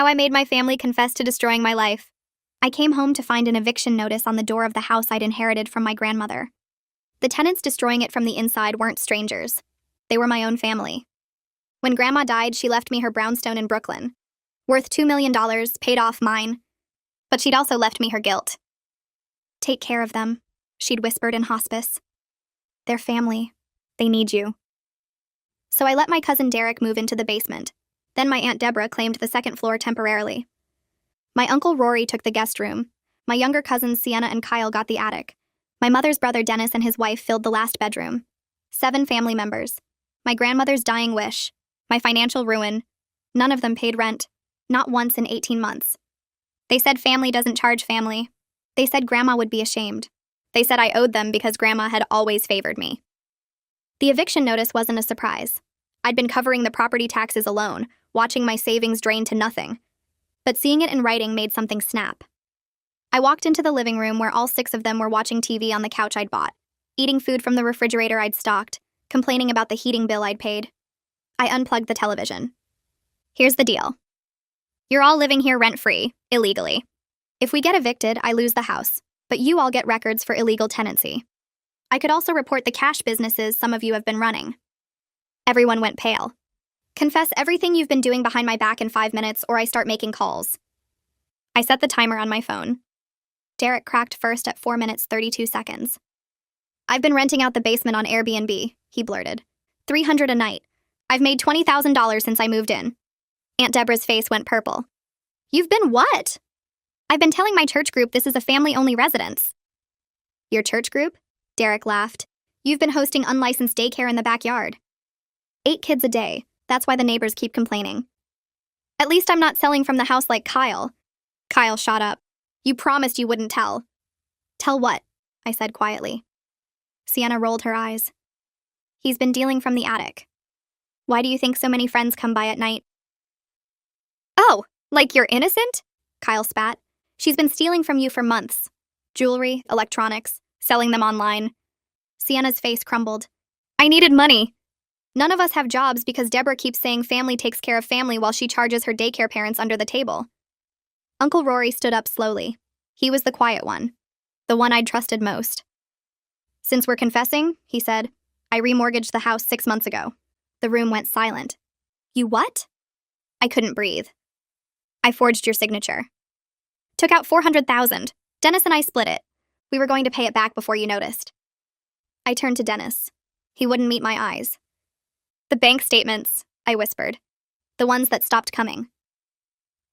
How I made my family confess to destroying my life. I came home to find an eviction notice on the door of the house I'd inherited from my grandmother. The tenants destroying it from the inside weren't strangers. They were my own family. When Grandma died, she left me her brownstone in Brooklyn, worth $2 million, paid off mine. But she'd also left me her guilt. Take care of them, she'd whispered in hospice. They're family. They need you. So I let my cousin Derek move into the basement. Then my Aunt Deborah claimed the second floor temporarily. My Uncle Rory took the guest room. My younger cousins Sienna and Kyle got the attic. My mother's brother Dennis and his wife filled the last bedroom. 7 family members. My grandmother's dying wish. My financial ruin. None of them paid rent. Not once in 18 months. They said family doesn't charge family. They said Grandma would be ashamed. They said I owed them because Grandma had always favored me. The eviction notice wasn't a surprise. I'd been covering the property taxes alone, watching my savings drain to nothing. But seeing it in writing made something snap. I walked into the living room where all 6 of them were watching TV on the couch I'd bought, eating food from the refrigerator I'd stocked, complaining about the heating bill I'd paid. I unplugged the television. Here's the deal. You're all living here rent-free, illegally. If we get evicted, I lose the house, but you all get records for illegal tenancy. I could also report the cash businesses some of you have been running. Everyone went pale. Confess everything you've been doing behind my back in 5 minutes, or I start making calls. I set the timer on my phone. Derek cracked first at 4 minutes 32 seconds. I've been renting out the basement on Airbnb, he blurted. $300 a night. I've made $20,000 since I moved in. Aunt Deborah's face went purple. You've been what? I've been telling my church group this is a family-only residence. Your church group? Derek laughed. You've been hosting unlicensed daycare in the backyard. 8 kids a day. That's why the neighbors keep complaining. At least I'm not selling from the house like Kyle. Kyle shot up. You promised you wouldn't tell. Tell what? I said quietly. Sienna rolled her eyes. He's been dealing from the attic. Why do you think so many friends come by at night? Oh, like you're innocent? Kyle spat. She's been stealing from you for months. Jewelry, electronics, selling them online. Sienna's face crumbled. I needed money. None of us have jobs because Deborah keeps saying family takes care of family while she charges her daycare parents under the table. Uncle Rory stood up slowly. He was the quiet one. The one I'd trusted most. Since we're confessing, he said, I remortgaged the house 6 months ago. The room went silent. You what? I couldn't breathe. I forged your signature. Took out $400,000. Dennis and I split it. We were going to pay it back before you noticed. I turned to Dennis. He wouldn't meet my eyes. The bank statements, I whispered. The ones that stopped coming.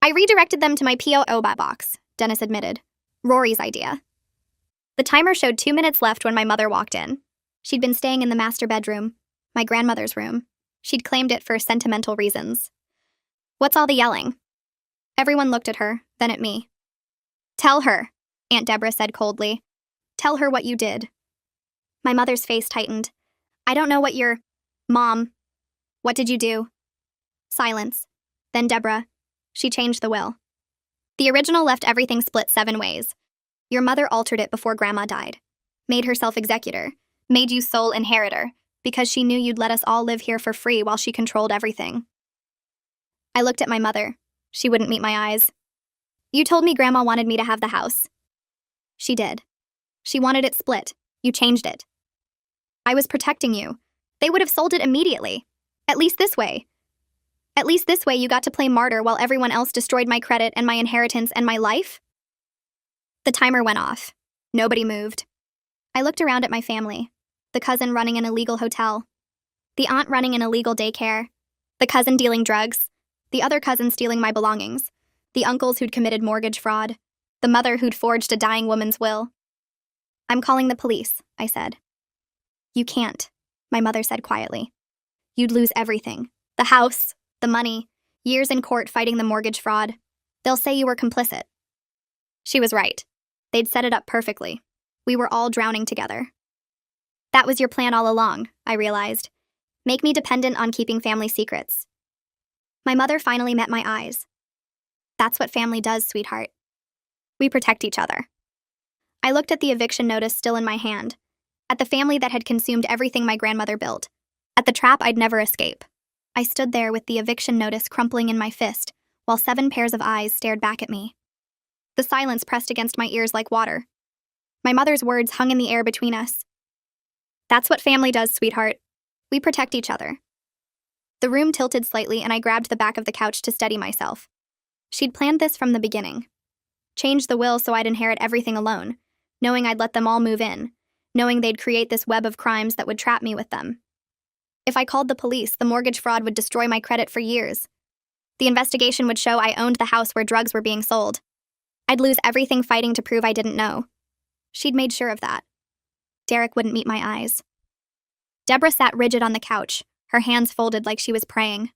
I redirected them to my PO box, Dennis admitted. Rory's idea. The timer showed 2 minutes left when my mother walked in. She'd been staying in the master bedroom, my grandmother's room. She'd claimed it for sentimental reasons. What's all the yelling? Everyone looked at her, then at me. Tell her, Aunt Deborah said coldly. Tell her what you did. My mother's face tightened. I don't know what you're... Mom. What did you do? Silence. Then Deborah. She changed the will. The original left everything split 7 ways. Your mother altered it before Grandma died. Made herself executor. Made you sole inheritor. Because she knew you'd let us all live here for free while she controlled everything. I looked at my mother. She wouldn't meet my eyes. You told me Grandma wanted me to have the house. She did. She wanted it split. You changed it. I was protecting you. They would have sold it immediately. At least this way. At least this way you got to play martyr while everyone else destroyed my credit and my inheritance and my life? The timer went off. Nobody moved. I looked around at my family. The cousin running an illegal hotel. The aunt running an illegal daycare. The cousin dealing drugs. The other cousin stealing my belongings. The uncles who'd committed mortgage fraud. The mother who'd forged a dying woman's will. I'm calling the police, I said. You can't, my mother said quietly. You'd lose everything. The house, the money, years in court fighting the mortgage fraud. They'll say you were complicit. She was right. They'd set it up perfectly. We were all drowning together. That was your plan all along, I realized. Make me dependent on keeping family secrets. My mother finally met my eyes. That's what family does, sweetheart. We protect each other. I looked at the eviction notice still in my hand, at the family that had consumed everything my grandmother built, at the trap I'd never escape. I stood there with the eviction notice crumpling in my fist, while 7 pairs of eyes stared back at me. The silence pressed against my ears like water. My mother's words hung in the air between us. "That's what family does, sweetheart. We protect each other." The room tilted slightly and I grabbed the back of the couch to steady myself. She'd planned this from the beginning. Changed the will so I'd inherit everything alone, knowing I'd let them all move in, knowing they'd create this web of crimes that would trap me with them. If I called the police, the mortgage fraud would destroy my credit for years. The investigation would show I owned the house where drugs were being sold. I'd lose everything fighting to prove I didn't know. She'd made sure of that. Derek wouldn't meet my eyes. Deborah sat rigid on the couch, her hands folded like she was praying.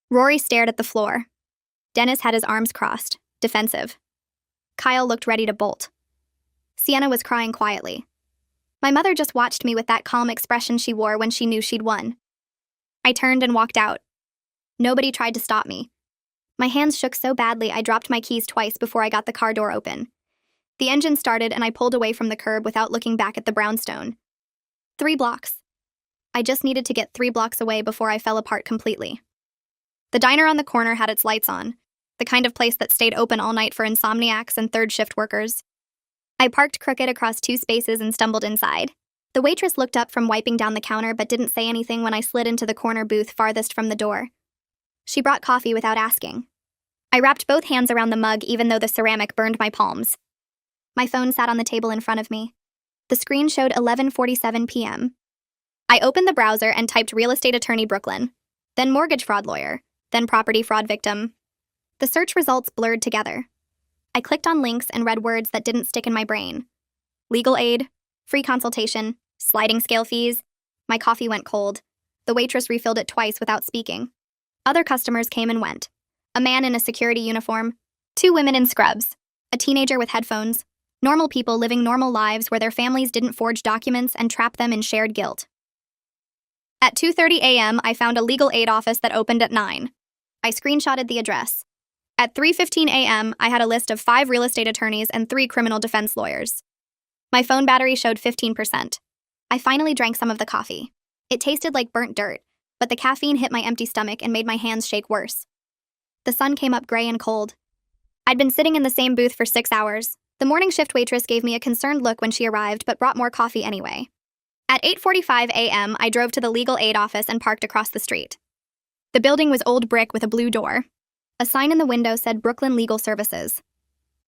Rory stared at the floor. Dennis had his arms crossed, defensive. Kyle looked ready to bolt. Sienna was crying quietly. My mother just watched me with that calm expression she wore when she knew she'd won. I turned and walked out. Nobody tried to stop me. My hands shook so badly I dropped my keys twice before I got the car door open. The engine started and I pulled away from the curb without looking back at the brownstone. 3 blocks. I just needed to get 3 blocks away before I fell apart completely. The diner on the corner had its lights on, the kind of place that stayed open all night for insomniacs and third-shift workers. I parked crooked across 2 spaces and stumbled inside. The waitress looked up from wiping down the counter but didn't say anything when I slid into the corner booth farthest from the door. She brought coffee without asking. I wrapped both hands around the mug even though the ceramic burned my palms. My phone sat on the table in front of me. The screen showed 11:47 p.m. I opened the browser and typed real estate attorney Brooklyn, then mortgage fraud lawyer, then property fraud victim. The search results blurred together. I clicked on links and read words that didn't stick in my brain. Legal aid, free consultation, sliding scale fees. My coffee went cold. The waitress refilled it twice without speaking. Other customers came and went. A man in a security uniform, 2 women in scrubs, a teenager with headphones, normal people living normal lives where their families didn't forge documents and trap them in shared guilt. At 2:30 a.m., I found a legal aid office that opened at 9. I screenshotted the address. At 3:15 a.m., I had a list of 5 real estate attorneys and 3 criminal defense lawyers. My phone battery showed 15%. I finally drank some of the coffee. It tasted like burnt dirt, but the caffeine hit my empty stomach and made my hands shake worse. The sun came up gray and cold. I'd been sitting in the same booth for 6 hours. The morning shift waitress gave me a concerned look when she arrived, but brought more coffee anyway. At 8:45 a.m., I drove to the legal aid office and parked across the street. The building was old brick with a blue door. A sign in the window said Brooklyn Legal Services.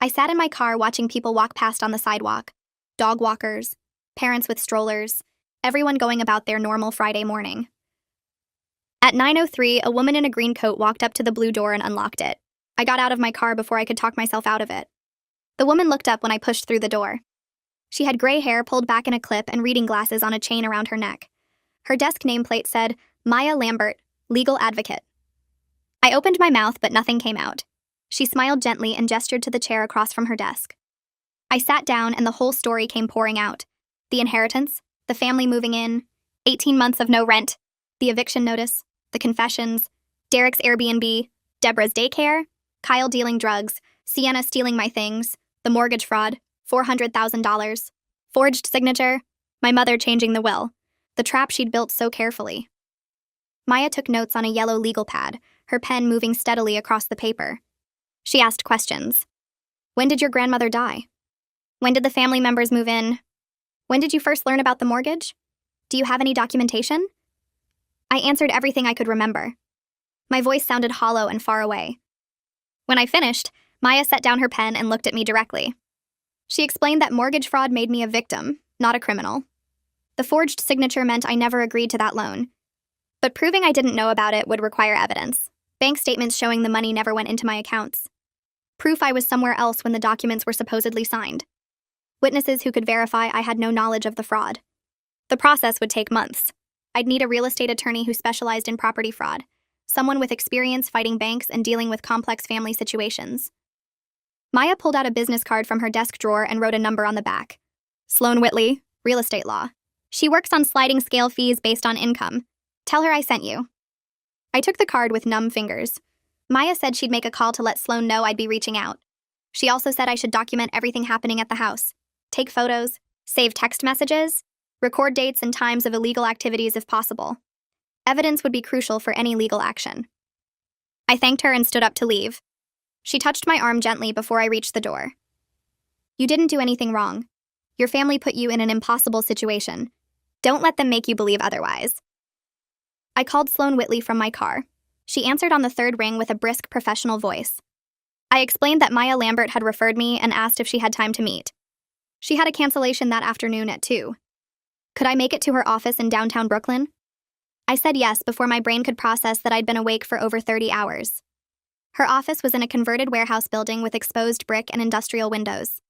I sat in my car watching people walk past on the sidewalk. Dog walkers, parents with strollers, everyone going about their normal Friday morning. At 9:03, a woman in a green coat walked up to the blue door and unlocked it. I got out of my car before I could talk myself out of it. The woman looked up when I pushed through the door. She had gray hair pulled back in a clip and reading glasses on a chain around her neck. Her desk nameplate said, Maya Lambert, Legal Advocate. I opened my mouth, but nothing came out. She smiled gently and gestured to the chair across from her desk. I sat down and the whole story came pouring out. The inheritance, the family moving in, 18 months of no rent, the eviction notice, the confessions, Derek's Airbnb, Deborah's daycare, Kyle dealing drugs, Sienna stealing my things, the mortgage fraud, $400,000, forged signature, my mother changing the will, the trap she'd built so carefully. Maya took notes on a yellow legal pad, her pen moving steadily across the paper. She asked questions. When did your grandmother die? When did the family members move in? When did you first learn about the mortgage? Do you have any documentation? I answered everything I could remember. My voice sounded hollow and far away. When I finished, Maya set down her pen and looked at me directly. She explained that mortgage fraud made me a victim, not a criminal. The forged signature meant I never agreed to that loan. But proving I didn't know about it would require evidence. Bank statements showing the money never went into my accounts. Proof I was somewhere else when the documents were supposedly signed. Witnesses who could verify I had no knowledge of the fraud. The process would take months. I'd need a real estate attorney who specialized in property fraud, someone with experience fighting banks and dealing with complex family situations. Maya pulled out a business card from her desk drawer and wrote a number on the back. Sloan Whitley, real estate law. She works on sliding scale fees based on income. Tell her I sent you. I took the card with numb fingers. Maya said she'd make a call to let Sloan know I'd be reaching out. She also said I should document everything happening at the house. Take photos, save text messages, record dates and times of illegal activities if possible. Evidence would be crucial for any legal action. I thanked her and stood up to leave. She touched my arm gently before I reached the door. You didn't do anything wrong. Your family put you in an impossible situation. Don't let them make you believe otherwise. I called Sloane Whitley from my car. She answered on the third ring with a brisk professional voice. I explained that Maya Lambert had referred me and asked if she had time to meet. She had a cancellation that afternoon at 2. Could I make it to her office in downtown Brooklyn? I said yes before my brain could process that I'd been awake for over 30 hours. Her office was in a converted warehouse building with exposed brick and industrial windows.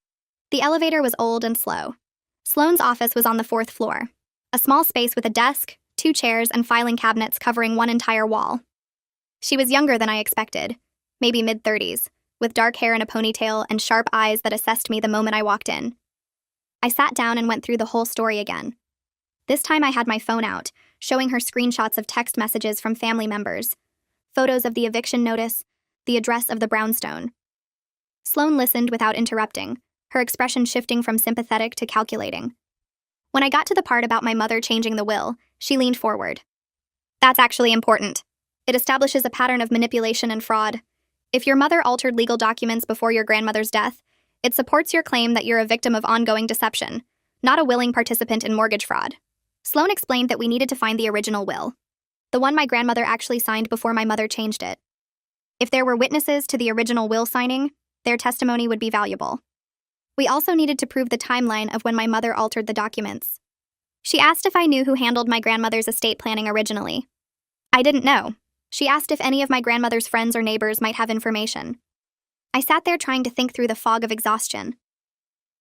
The elevator was old and slow. Sloane's office was on the 4th floor, a small space with a desk, 2 chairs, and filing cabinets covering one entire wall. She was younger than I expected, maybe mid-30s, with dark hair in a ponytail and sharp eyes that assessed me the moment I walked in. I sat down and went through the whole story again. This time I had my phone out, showing her screenshots of text messages from family members, photos of the eviction notice, the address of the brownstone. Sloane listened without interrupting, her expression shifting from sympathetic to calculating. When I got to the part about my mother changing the will, she leaned forward. That's actually important. It establishes a pattern of manipulation and fraud. If your mother altered legal documents before your grandmother's death, it supports your claim that you're a victim of ongoing deception, not a willing participant in mortgage fraud. Sloane explained that we needed to find the original will, the one my grandmother actually signed before my mother changed it. If there were witnesses to the original will signing, their testimony would be valuable. We also needed to prove the timeline of when my mother altered the documents. She asked if I knew who handled my grandmother's estate planning originally. I didn't know. She asked if any of my grandmother's friends or neighbors might have information. I sat there trying to think through the fog of exhaustion.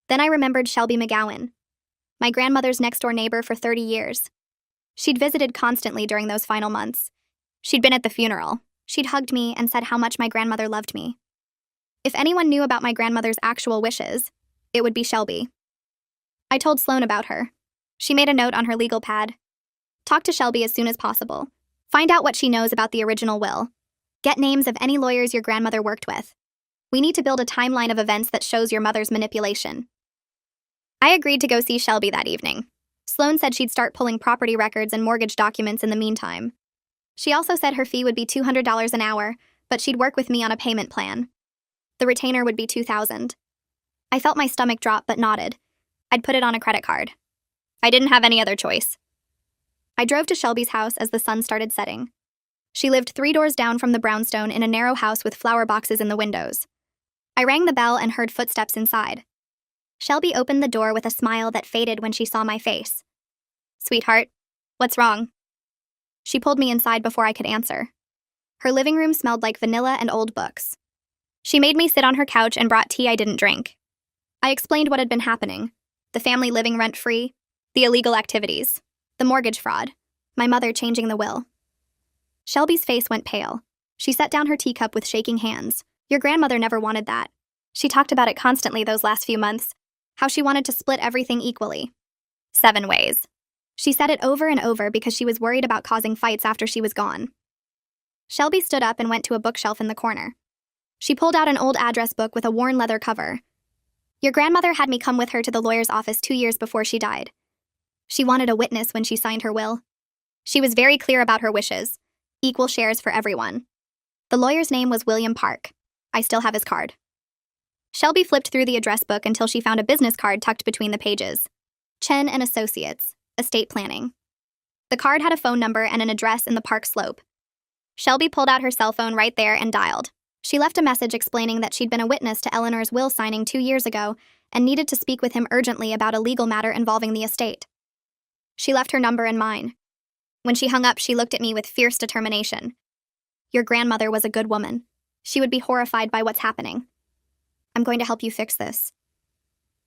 Then I remembered Shelby McGowan, my grandmother's next-door neighbor for 30 years. She'd visited constantly during those final months. She'd been at the funeral. She'd hugged me and said how much my grandmother loved me. If anyone knew about my grandmother's actual wishes, it would be Shelby. I told Sloane about her. She made a note on her legal pad. Talk to Shelby as soon as possible. Find out what she knows about the original will. Get names of any lawyers your grandmother worked with. We need to build a timeline of events that shows your mother's manipulation. I agreed to go see Shelby that evening. Sloane said she'd start pulling property records and mortgage documents in the meantime. She also said her fee would be $200 an hour, but she'd work with me on a payment plan. The retainer would be $2,000. I felt my stomach drop but nodded. I'd put it on a credit card. I didn't have any other choice. I drove to Shelby's house as the sun started setting. She lived 3 doors down from the brownstone in a narrow house with flower boxes in the windows. I rang the bell and heard footsteps inside. Shelby opened the door with a smile that faded when she saw my face. Sweetheart, what's wrong? She pulled me inside before I could answer. Her living room smelled like vanilla and old books. She made me sit on her couch and brought tea I didn't drink. I explained what had been happening. The family living rent-free, the illegal activities, the mortgage fraud, my mother changing the will. Shelby's face went pale. She set down her teacup with shaking hands. Your grandmother never wanted that. She talked about it constantly those last few months, how she wanted to split everything equally. 7 ways. She said it over and over because she was worried about causing fights after she was gone. Shelby stood up and went to a bookshelf in the corner. She pulled out an old address book with a worn leather cover. Your grandmother had me come with her to the lawyer's office 2 years before she died. She wanted a witness when she signed her will. She was very clear about her wishes. Equal shares for everyone. The lawyer's name was William Park. I still have his card. Shelby flipped through the address book until she found a business card tucked between the pages. Chen and Associates, Estate Planning. The card had a phone number and an address in the Park Slope. Shelby pulled out her cell phone right there and dialed. She left a message explaining that she'd been a witness to Eleanor's will signing 2 years ago and needed to speak with him urgently about a legal matter involving the estate. She left her number and mine. When she hung up, she looked at me with fierce determination. Your grandmother was a good woman. She would be horrified by what's happening. I'm going to help you fix this.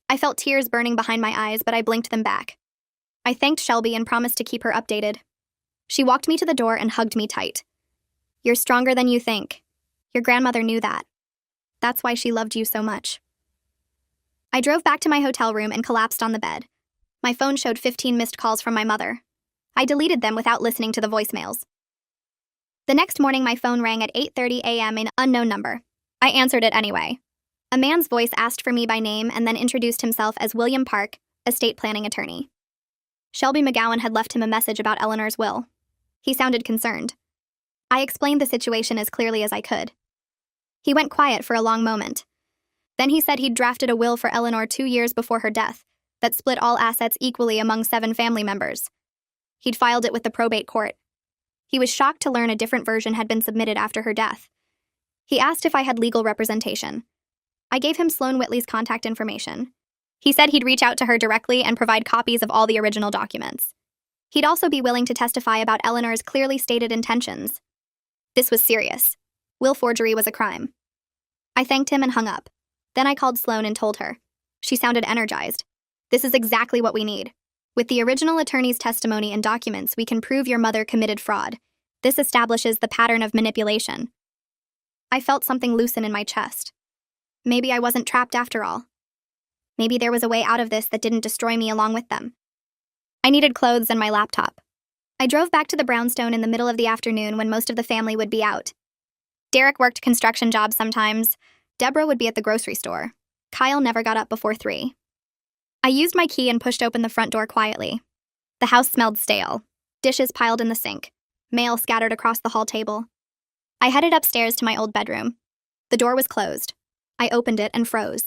I felt tears burning behind my eyes, but I blinked them back. I thanked Shelby and promised to keep her updated. She walked me to the door and hugged me tight. You're stronger than you think. Your grandmother knew that. That's why she loved you so much. I drove back to my hotel room and collapsed on the bed. My phone showed 15 missed calls from my mother. I deleted them without listening to the voicemails. The next morning, my phone rang at 8:30 a.m. an unknown number. I answered it anyway. A man's voice asked for me by name and then introduced himself as William Park, estate planning attorney. Shelby McGowan had left him a message about Eleanor's will. He sounded concerned. I explained the situation as clearly as I could. He went quiet for a long moment. Then he said he'd drafted a will for Eleanor 2 years before her death that split all assets equally among 7 family members. He'd filed it with the probate court. He was shocked to learn a different version had been submitted after her death. He asked if I had legal representation. I gave him Sloane Whitley's contact information. He said he'd reach out to her directly and provide copies of all the original documents. He'd also be willing to testify about Eleanor's clearly stated intentions. This was serious. Will forgery was a crime. I thanked him and hung up. Then I called Sloane and told her. She sounded energized. This is exactly what we need. With the original attorney's testimony and documents, we can prove your mother committed fraud. This establishes the pattern of manipulation. I felt something loosen in my chest. Maybe I wasn't trapped after all. Maybe there was a way out of this that didn't destroy me along with them. I needed clothes and my laptop. I drove back to the brownstone in the middle of the afternoon when most of the family would be out. Derek worked construction jobs sometimes. Deborah would be at the grocery store. Kyle never got up before 3. I used my key and pushed open the front door quietly. The house smelled stale. Dishes piled in the sink. Mail scattered across the hall table. I headed upstairs to my old bedroom. The door was closed. I opened it and froze.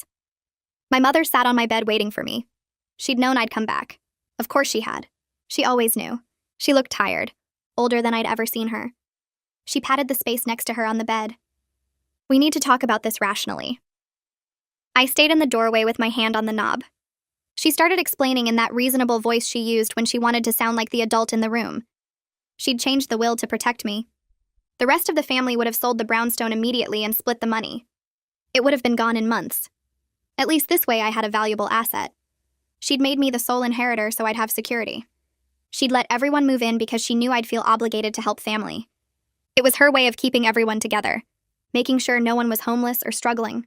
My mother sat on my bed waiting for me. She'd known I'd come back. Of course she had. She always knew. She looked tired, older than I'd ever seen her. She patted the space next to her on the bed. We need to talk about this rationally. I stayed in the doorway with my hand on the knob. She started explaining in that reasonable voice she used when she wanted to sound like the adult in the room. She'd changed the will to protect me. The rest of the family would have sold the brownstone immediately and split the money. It would have been gone in months. At least this way I had a valuable asset. She'd made me the sole inheritor so I'd have security. She'd let everyone move in because she knew I'd feel obligated to help family. It was her way of keeping everyone together, making sure no one was homeless or struggling.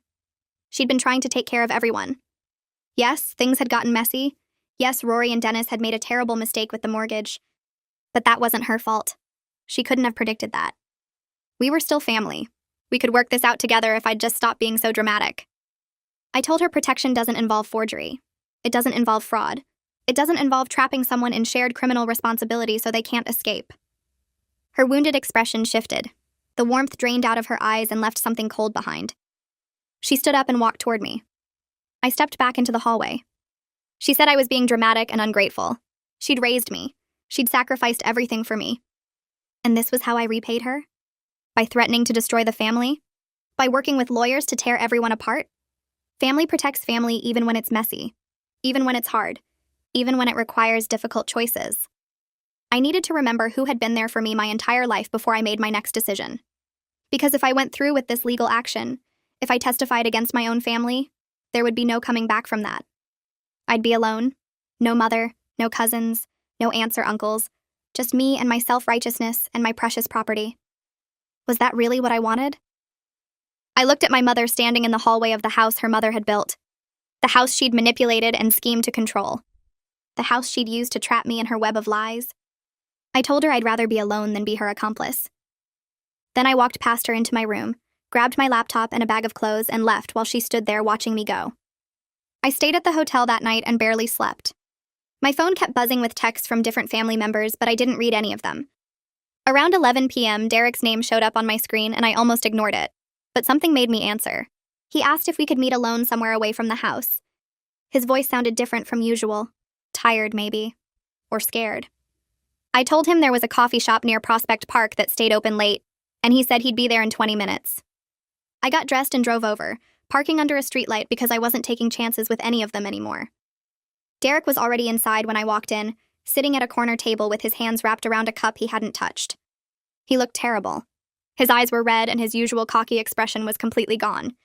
She'd been trying to take care of everyone. Yes, things had gotten messy. Yes, Rory and Dennis had made a terrible mistake with the mortgage. But that wasn't her fault. She couldn't have predicted that. We were still family. We could work this out together if I'd just stopped being so dramatic. I told her protection doesn't involve forgery. It doesn't involve fraud. It doesn't involve trapping someone in shared criminal responsibility so they can't escape. Her wounded expression shifted. The warmth drained out of her eyes and left something cold behind. She stood up and walked toward me. I stepped back into the hallway. She said I was being dramatic and ungrateful. She'd raised me. She'd sacrificed everything for me. And this was how I repaid her? By threatening to destroy the family? By working with lawyers to tear everyone apart? Family protects family even when it's messy. Even when it's hard. Even when it requires difficult choices. I needed to remember who had been there for me my entire life before I made my next decision. Because if I went through with this legal action, if I testified against my own family, there would be no coming back from that. I'd be alone. No mother, no cousins, no aunts or uncles. Just me and my self-righteousness and my precious property. Was that really what I wanted? I looked at my mother standing in the hallway of the house her mother had built. The house she'd manipulated and schemed to control. The house she'd used to trap me in her web of lies. I told her I'd rather be alone than be her accomplice. Then I walked past her into my room, grabbed my laptop and a bag of clothes, and left while she stood there watching me go. I stayed at the hotel that night and barely slept. My phone kept buzzing with texts from different family members, but I didn't read any of them. Around 11 p.m., Derek's name showed up on my screen and I almost ignored it, but something made me answer. He asked if we could meet alone somewhere away from the house. His voice sounded different from usual. Tired, maybe. Or scared. I told him there was a coffee shop near Prospect Park that stayed open late, and he said he'd be there in 20 minutes. I got dressed and drove over, parking under a streetlight because I wasn't taking chances with any of them anymore. Derek was already inside when I walked in, sitting at a corner table with his hands wrapped around a cup he hadn't touched. He looked terrible. His eyes were red and his usual cocky expression was completely gone.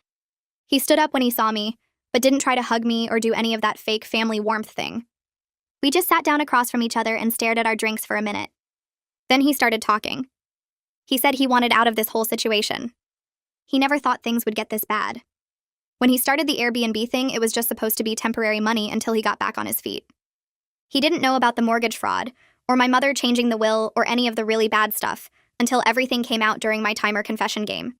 He stood up when he saw me, but didn't try to hug me or do any of that fake family warmth thing. We just sat down across from each other and stared at our drinks for a minute. Then he started talking. He said he wanted out of this whole situation. He never thought things would get this bad. When he started the Airbnb thing, it was just supposed to be temporary money until he got back on his feet. He didn't know about the mortgage fraud, or my mother changing the will, or any of the really bad stuff, until everything came out during my timer confession game.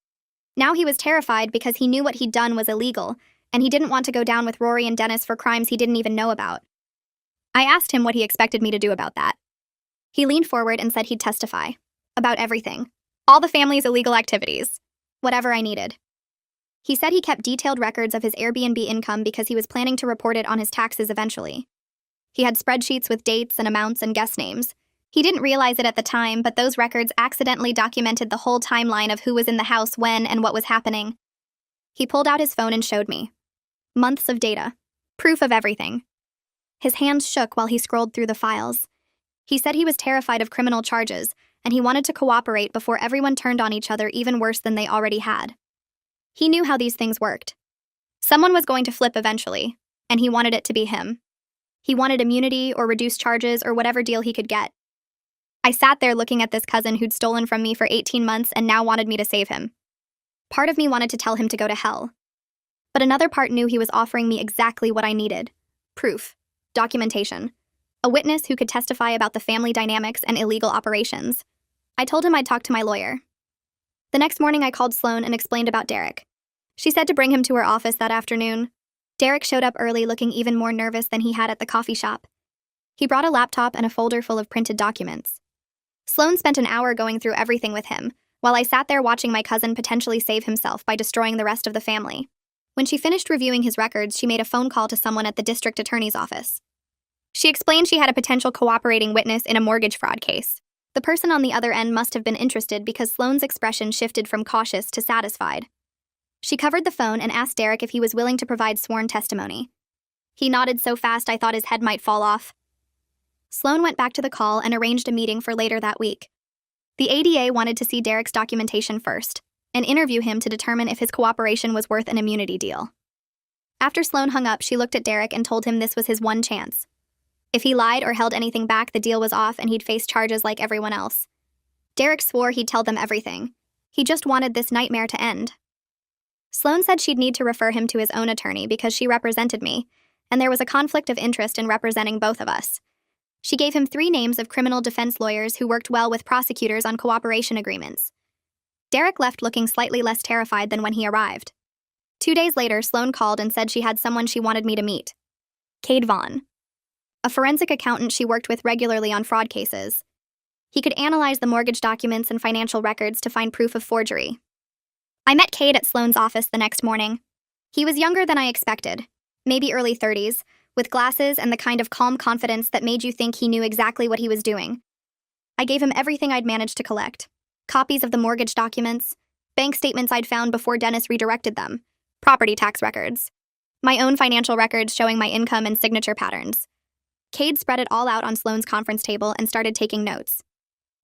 Now he was terrified because he knew what he'd done was illegal, and he didn't want to go down with Rory and Dennis for crimes he didn't even know about. I asked him what he expected me to do about that. He leaned forward and said he'd testify. About everything. All the family's illegal activities. Whatever I needed. He said he kept detailed records of his Airbnb income because he was planning to report it on his taxes eventually. He had spreadsheets with dates and amounts and guest names. He didn't realize it at the time, but those records accidentally documented the whole timeline of who was in the house when and what was happening. He pulled out his phone and showed me. Months of data. Proof of everything. His hands shook while he scrolled through the files. He said he was terrified of criminal charges, and he wanted to cooperate before everyone turned on each other even worse than they already had. He knew how these things worked. Someone was going to flip eventually, and he wanted it to be him. He wanted immunity or reduced charges or whatever deal he could get. I sat there looking at this cousin who'd stolen from me for 18 months and now wanted me to save him. Part of me wanted to tell him to go to hell. But another part knew he was offering me exactly what I needed. Proof. Documentation. A witness who could testify about the family dynamics and illegal operations. I told him I'd talk to my lawyer. The next morning I called Sloan and explained about Derek. She said to bring him to her office that afternoon. Derek showed up early looking even more nervous than he had at the coffee shop. He brought a laptop and a folder full of printed documents. Sloan spent an hour going through everything with him, while I sat there watching my cousin potentially save himself by destroying the rest of the family. When she finished reviewing his records, she made a phone call to someone at the district attorney's office. She explained she had a potential cooperating witness in a mortgage fraud case. The person on the other end must have been interested because Sloan's expression shifted from cautious to satisfied. She covered the phone and asked Derek if he was willing to provide sworn testimony. He nodded so fast I thought his head might fall off. Sloan went back to the call and arranged a meeting for later that week. The ADA wanted to see Derek's documentation first and interview him to determine if his cooperation was worth an immunity deal. After Sloan hung up, she looked at Derek and told him this was his one chance. If he lied or held anything back, the deal was off and he'd face charges like everyone else. Derek swore he'd tell them everything. He just wanted this nightmare to end. Sloan said she'd need to refer him to his own attorney because she represented me, and there was a conflict of interest in representing both of us. She gave him 3 names of criminal defense lawyers who worked well with prosecutors on cooperation agreements. Derek left looking slightly less terrified than when he arrived. 2 days later, Sloan called and said she had someone she wanted me to meet. Cade Vaughn, a forensic accountant she worked with regularly on fraud cases. He could analyze the mortgage documents and financial records to find proof of forgery. I met Cade at Sloan's office the next morning. He was younger than I expected, maybe early 30s, with glasses and the kind of calm confidence that made you think he knew exactly what he was doing. I gave him everything I'd managed to collect. Copies of the mortgage documents, bank statements I'd found before Dennis redirected them, property tax records, my own financial records showing my income and signature patterns. Cade spread it all out on Sloan's conference table and started taking notes.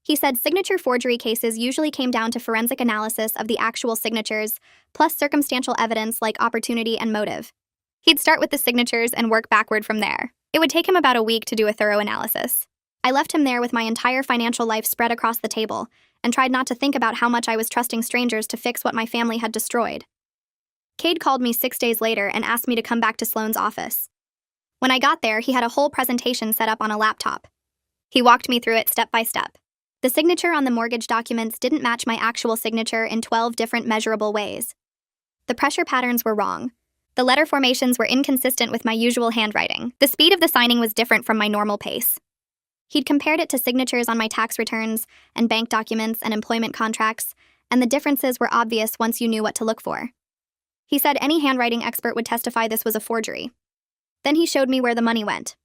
He said signature forgery cases usually came down to forensic analysis of the actual signatures, plus circumstantial evidence like opportunity and motive. He'd start with the signatures and work backward from there. It would take him about a week to do a thorough analysis. I left him there with my entire financial life spread across the table and tried not to think about how much I was trusting strangers to fix what my family had destroyed. Cade called me 6 days later and asked me to come back to Sloan's office. When I got there, he had a whole presentation set up on a laptop. He walked me through it step by step. The signature on the mortgage documents didn't match my actual signature in 12 different measurable ways. The pressure patterns were wrong. The letter formations were inconsistent with my usual handwriting. The speed of the signing was different from my normal pace. He'd compared it to signatures on my tax returns and bank documents and employment contracts, and the differences were obvious once you knew what to look for. He said any handwriting expert would testify this was a forgery. Then he showed me where the money went.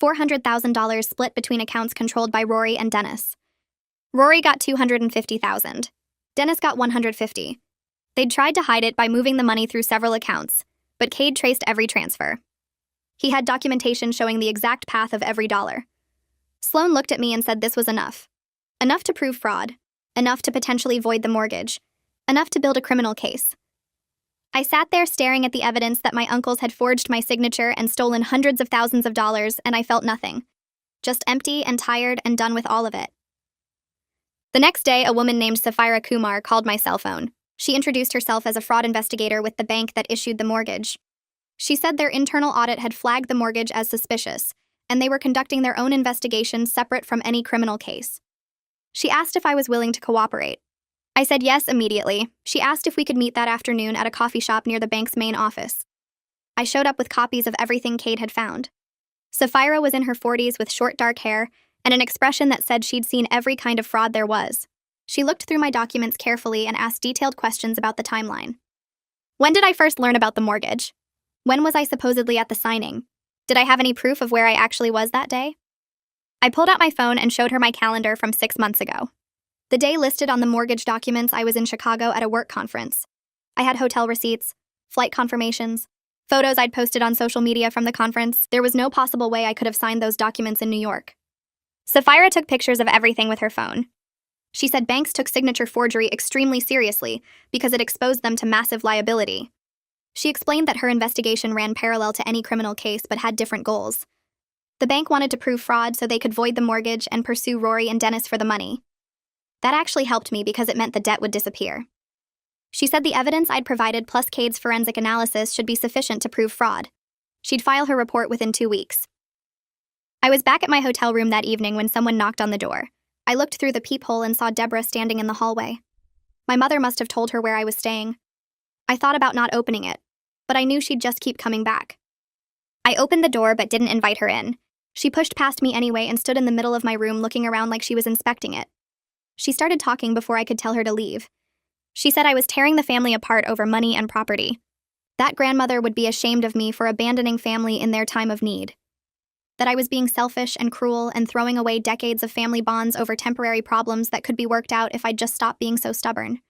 $400,000 split between accounts controlled by Rory and Dennis. Rory got $250,000. Dennis got $150,000. They'd tried to hide it by moving the money through several accounts, but Cade traced every transfer. He had documentation showing the exact path of every dollar. Sloan looked at me and said this was enough. Enough to prove fraud. Enough to potentially void the mortgage. Enough to build a criminal case. I sat there staring at the evidence that my uncles had forged my signature and stolen hundreds of thousands of dollars, and I felt nothing. Just empty and tired and done with all of it. The next day, a woman named Sapphira Kumar called my cell phone. She introduced herself as a fraud investigator with the bank that issued the mortgage. She said their internal audit had flagged the mortgage as suspicious, and they were conducting their own investigation separate from any criminal case. She asked if I was willing to cooperate. I said yes immediately. She asked if we could meet that afternoon at a coffee shop near the bank's main office. I showed up with copies of everything Cade had found. Sapphira was in her 40s with short dark hair and an expression that said she'd seen every kind of fraud there was. She looked through my documents carefully and asked detailed questions about the timeline. When did I first learn about the mortgage? When was I supposedly at the signing? Did I have any proof of where I actually was that day? I pulled out my phone and showed her my calendar from 6 months ago. The day listed on the mortgage documents, I was in Chicago at a work conference. I had hotel receipts, flight confirmations, photos I'd posted on social media from the conference. There was no possible way I could have signed those documents in New York. Sapphira took pictures of everything with her phone. She said banks took signature forgery extremely seriously because it exposed them to massive liability. She explained that her investigation ran parallel to any criminal case but had different goals. The bank wanted to prove fraud so they could void the mortgage and pursue Rory and Dennis for the money. That actually helped me because it meant the debt would disappear. She said the evidence I'd provided plus Cade's forensic analysis should be sufficient to prove fraud. She'd file her report within 2 weeks. I was back at my hotel room that evening when someone knocked on the door. I looked through the peephole and saw Deborah standing in the hallway. My mother must have told her where I was staying. I thought about not opening it, but I knew she'd just keep coming back. I opened the door but didn't invite her in. She pushed past me anyway and stood in the middle of my room looking around like she was inspecting it. She started talking before I could tell her to leave. She said I was tearing the family apart over money and property. That grandmother would be ashamed of me for abandoning family in their time of need. That I was being selfish and cruel and throwing away decades of family bonds over temporary problems that could be worked out if I'd just stopped being so stubborn.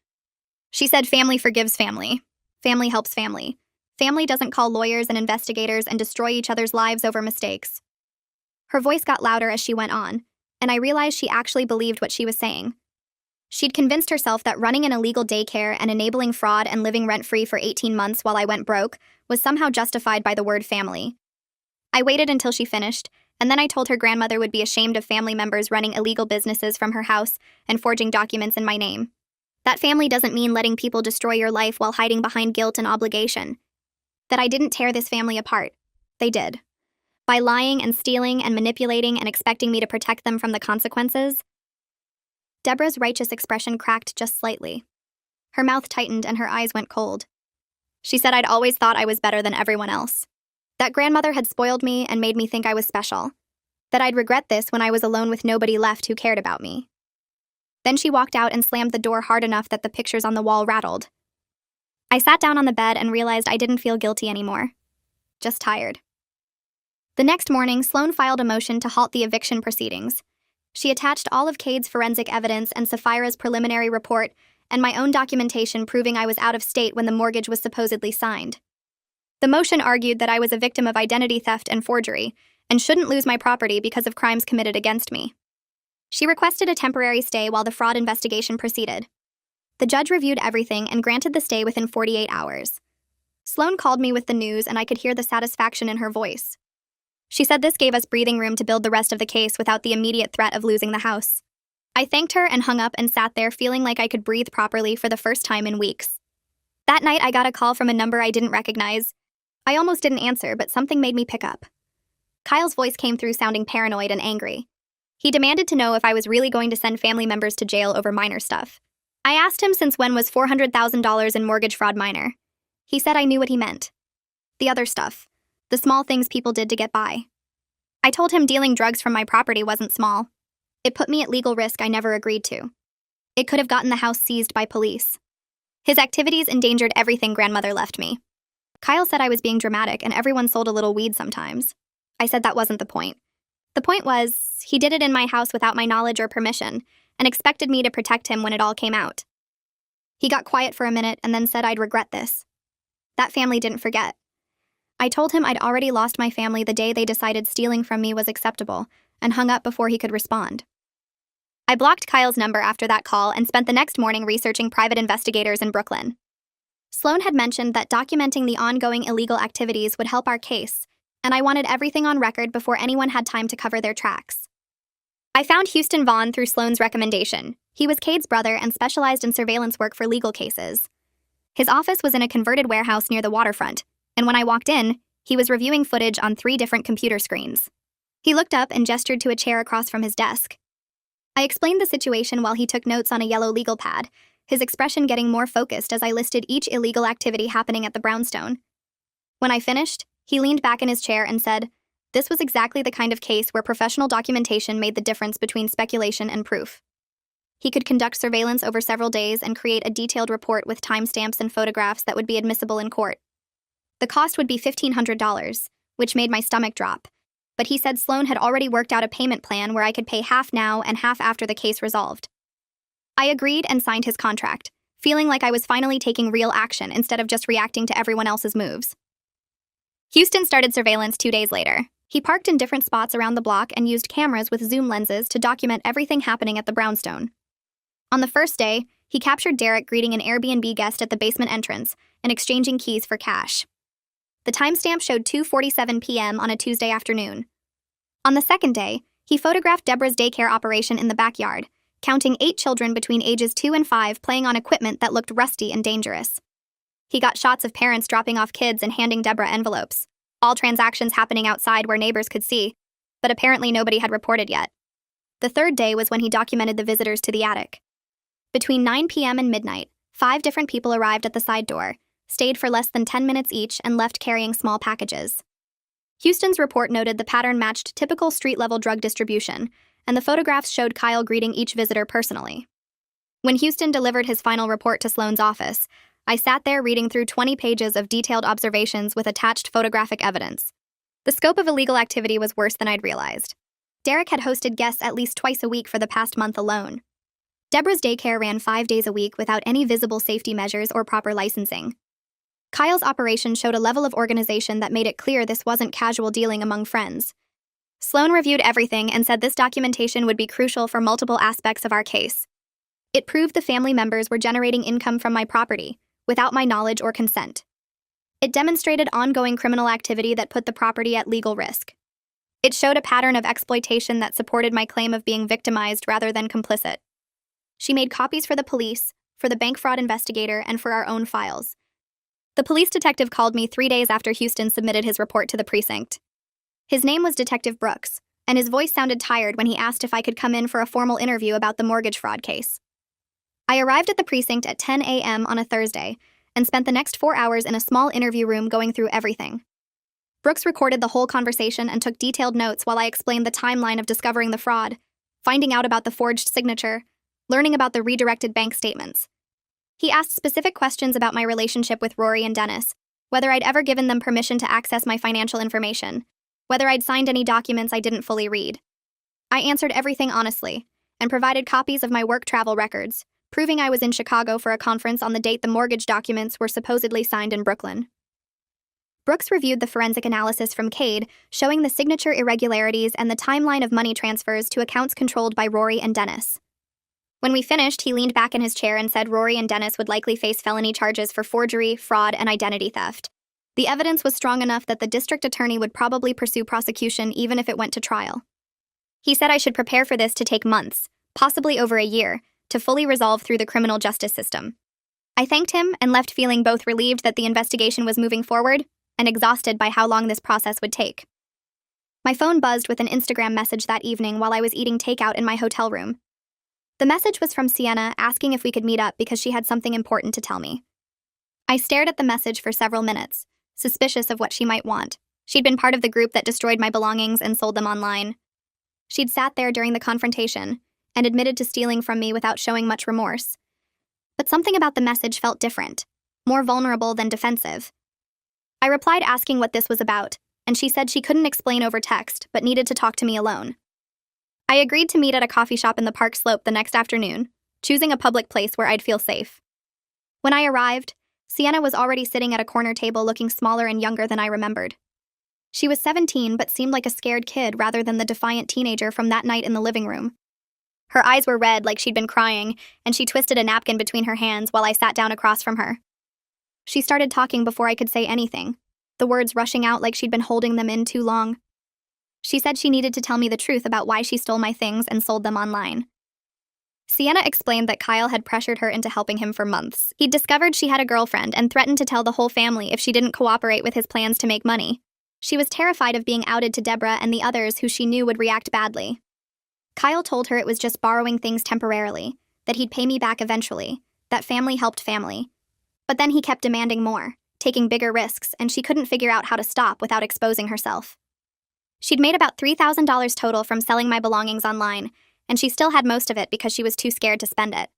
She said family forgives family. Family helps family. Family doesn't call lawyers and investigators and destroy each other's lives over mistakes. Her voice got louder as she went on, and I realized she actually believed what she was saying. She'd convinced herself that running an illegal daycare and enabling fraud and living rent-free for 18 months while I went broke was somehow justified by the word family. I waited until she finished, and then I told her grandmother would be ashamed of family members running illegal businesses from her house and forging documents in my name. That family doesn't mean letting people destroy your life while hiding behind guilt and obligation. That I didn't tear this family apart. They did. By lying and stealing and manipulating and expecting me to protect them from the consequences. Deborah's righteous expression cracked just slightly. Her mouth tightened and her eyes went cold. She said I'd always thought I was better than everyone else. That grandmother had spoiled me and made me think I was special. That I'd regret this when I was alone with nobody left who cared about me. Then she walked out and slammed the door hard enough that the pictures on the wall rattled. I sat down on the bed and realized I didn't feel guilty anymore. Just tired. The next morning, Sloan filed a motion to halt the eviction proceedings. She attached all of Cade's forensic evidence and Sapphira's preliminary report and my own documentation proving I was out of state when the mortgage was supposedly signed. The motion argued that I was a victim of identity theft and forgery and shouldn't lose my property because of crimes committed against me. She requested a temporary stay while the fraud investigation proceeded. The judge reviewed everything and granted the stay within 48 hours. Sloan called me with the news and I could hear the satisfaction in her voice. She said this gave us breathing room to build the rest of the case without the immediate threat of losing the house. I thanked her and hung up and sat there feeling like I could breathe properly for the first time in weeks. That night I got a call from a number I didn't recognize. I almost didn't answer, but something made me pick up. Kyle's voice came through sounding paranoid and angry. He demanded to know if I was really going to send family members to jail over minor stuff. I asked him since when was $400,000 in mortgage fraud minor. He said I knew what he meant. The other stuff. The small things people did to get by. I told him dealing drugs from my property wasn't small. It put me at legal risk I never agreed to. It could have gotten the house seized by police. His activities endangered everything grandmother left me. Kyle said I was being dramatic and everyone sold a little weed sometimes. I said that wasn't the point. The point was, he did it in my house without my knowledge or permission, and expected me to protect him when it all came out. He got quiet for a minute and then said I'd regret this. That family didn't forget. I told him I'd already lost my family the day they decided stealing from me was acceptable, and hung up before he could respond. I blocked Kyle's number after that call and spent the next morning researching private investigators in Brooklyn. Sloan had mentioned that documenting the ongoing illegal activities would help our case, and I wanted everything on record before anyone had time to cover their tracks. I found Houston Vaughn through Sloan's recommendation. He was Cade's brother and specialized in surveillance work for legal cases. His office was in a converted warehouse near the waterfront, and when I walked in, he was reviewing footage on 3 different computer screens. He looked up and gestured to a chair across from his desk. I explained the situation while he took notes on a yellow legal pad, his expression getting more focused as I listed each illegal activity happening at the brownstone. When I finished, he leaned back in his chair and said, this was exactly the kind of case where professional documentation made the difference between speculation and proof. He could conduct surveillance over several days and create a detailed report with timestamps and photographs that would be admissible in court. The cost would be $1,500, which made my stomach drop. But he said Sloan had already worked out a payment plan where I could pay half now and half after the case resolved. I agreed and signed his contract, feeling like I was finally taking real action instead of just reacting to everyone else's moves. Houston started surveillance 2 days later. He parked in different spots around the block and used cameras with zoom lenses to document everything happening at the brownstone. On the first day, he captured Derek greeting an Airbnb guest at the basement entrance and exchanging keys for cash. The timestamp showed 2:47 p.m. on a Tuesday afternoon. On the second day, he photographed Deborah's daycare operation in the backyard, counting 8 children between ages 2 and 5 playing on equipment that looked rusty and dangerous. He got shots of parents dropping off kids and handing Deborah envelopes, all transactions happening outside where neighbors could see, but apparently nobody had reported yet. The third day was when he documented the visitors to the attic. Between 9 p.m. and midnight, 5 different people arrived at the side door, stayed for less than 10 minutes each, and left carrying small packages. Houston's report noted the pattern matched typical street-level drug distribution, and the photographs showed Kyle greeting each visitor personally. When Houston delivered his final report to Sloan's office, I sat there reading through 20 pages of detailed observations with attached photographic evidence. The scope of illegal activity was worse than I'd realized. Derek had hosted guests at least twice a week for the past month alone. Deborah's daycare ran 5 days a week without any visible safety measures or proper licensing. Kyle's operation showed a level of organization that made it clear this wasn't casual dealing among friends. Sloan reviewed everything and said this documentation would be crucial for multiple aspects of our case. It proved the family members were generating income from my property, without my knowledge or consent. It demonstrated ongoing criminal activity that put the property at legal risk. It showed a pattern of exploitation that supported my claim of being victimized rather than complicit. She made copies for the police, for the bank fraud investigator, and for our own files. The police detective called me 3 days after Houston submitted his report to the precinct. His name was Detective Brooks, and his voice sounded tired when he asked if I could come in for a formal interview about the mortgage fraud case. I arrived at the precinct at 10 a.m. on a Thursday and spent the next 4 hours in a small interview room going through everything. Brooks recorded the whole conversation and took detailed notes while I explained the timeline of discovering the fraud, finding out about the forged signature, learning about the redirected bank statements. He asked specific questions about my relationship with Rory and Dennis, whether I'd ever given them permission to access my financial information, whether I'd signed any documents I didn't fully read. I answered everything honestly, and provided copies of my work travel records, proving I was in Chicago for a conference on the date the mortgage documents were supposedly signed in Brooklyn. Brooks reviewed the forensic analysis from Cade, showing the signature irregularities and the timeline of money transfers to accounts controlled by Rory and Dennis. When we finished, he leaned back in his chair and said Rory and Dennis would likely face felony charges for forgery, fraud, and identity theft. The evidence was strong enough that the district attorney would probably pursue prosecution even if it went to trial. He said I should prepare for this to take months, possibly over a year, to fully resolve through the criminal justice system. I thanked him and left feeling both relieved that the investigation was moving forward and exhausted by how long this process would take. My phone buzzed with an Instagram message that evening while I was eating takeout in my hotel room. The message was from Sienna asking if we could meet up because she had something important to tell me. I stared at the message for several minutes, suspicious of what she might want. She'd been part of the group that destroyed my belongings and sold them online. She'd sat there during the confrontation and admitted to stealing from me without showing much remorse. But something about the message felt different, more vulnerable than defensive. I replied asking what this was about, and she said she couldn't explain over text but needed to talk to me alone. I agreed to meet at a coffee shop in the Park Slope the next afternoon, choosing a public place where I'd feel safe. When I arrived, Sienna was already sitting at a corner table looking smaller and younger than I remembered. She was 17 but seemed like a scared kid rather than the defiant teenager from that night in the living room. Her eyes were red like she'd been crying, and she twisted a napkin between her hands while I sat down across from her. She started talking before I could say anything, the words rushing out like she'd been holding them in too long. She said she needed to tell me the truth about why she stole my things and sold them online. Sienna explained that Kyle had pressured her into helping him for months. He'd discovered she had a girlfriend and threatened to tell the whole family if she didn't cooperate with his plans to make money. She was terrified of being outed to Deborah and the others who she knew would react badly. Kyle told her it was just borrowing things temporarily, that he'd pay me back eventually, that family helped family. But then he kept demanding more, taking bigger risks, and she couldn't figure out how to stop without exposing herself. She'd made about $3,000 total from selling my belongings online, and she still had most of it because she was too scared to spend it.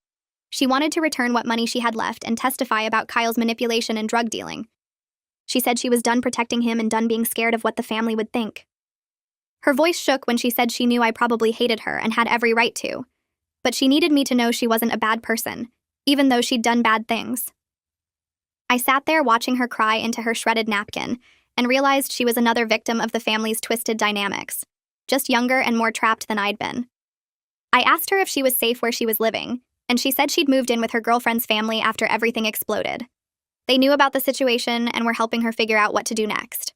She wanted to return what money she had left and testify about Kyle's manipulation and drug dealing. She said she was done protecting him and done being scared of what the family would think. Her voice shook when she said she knew I probably hated her and had every right to, but she needed me to know she wasn't a bad person, even though she'd done bad things. I sat there watching her cry into her shredded napkin and realized she was another victim of the family's twisted dynamics, just younger and more trapped than I'd been. I asked her if she was safe where she was living, and she said she'd moved in with her girlfriend's family after everything exploded. They knew about the situation and were helping her figure out what to do next.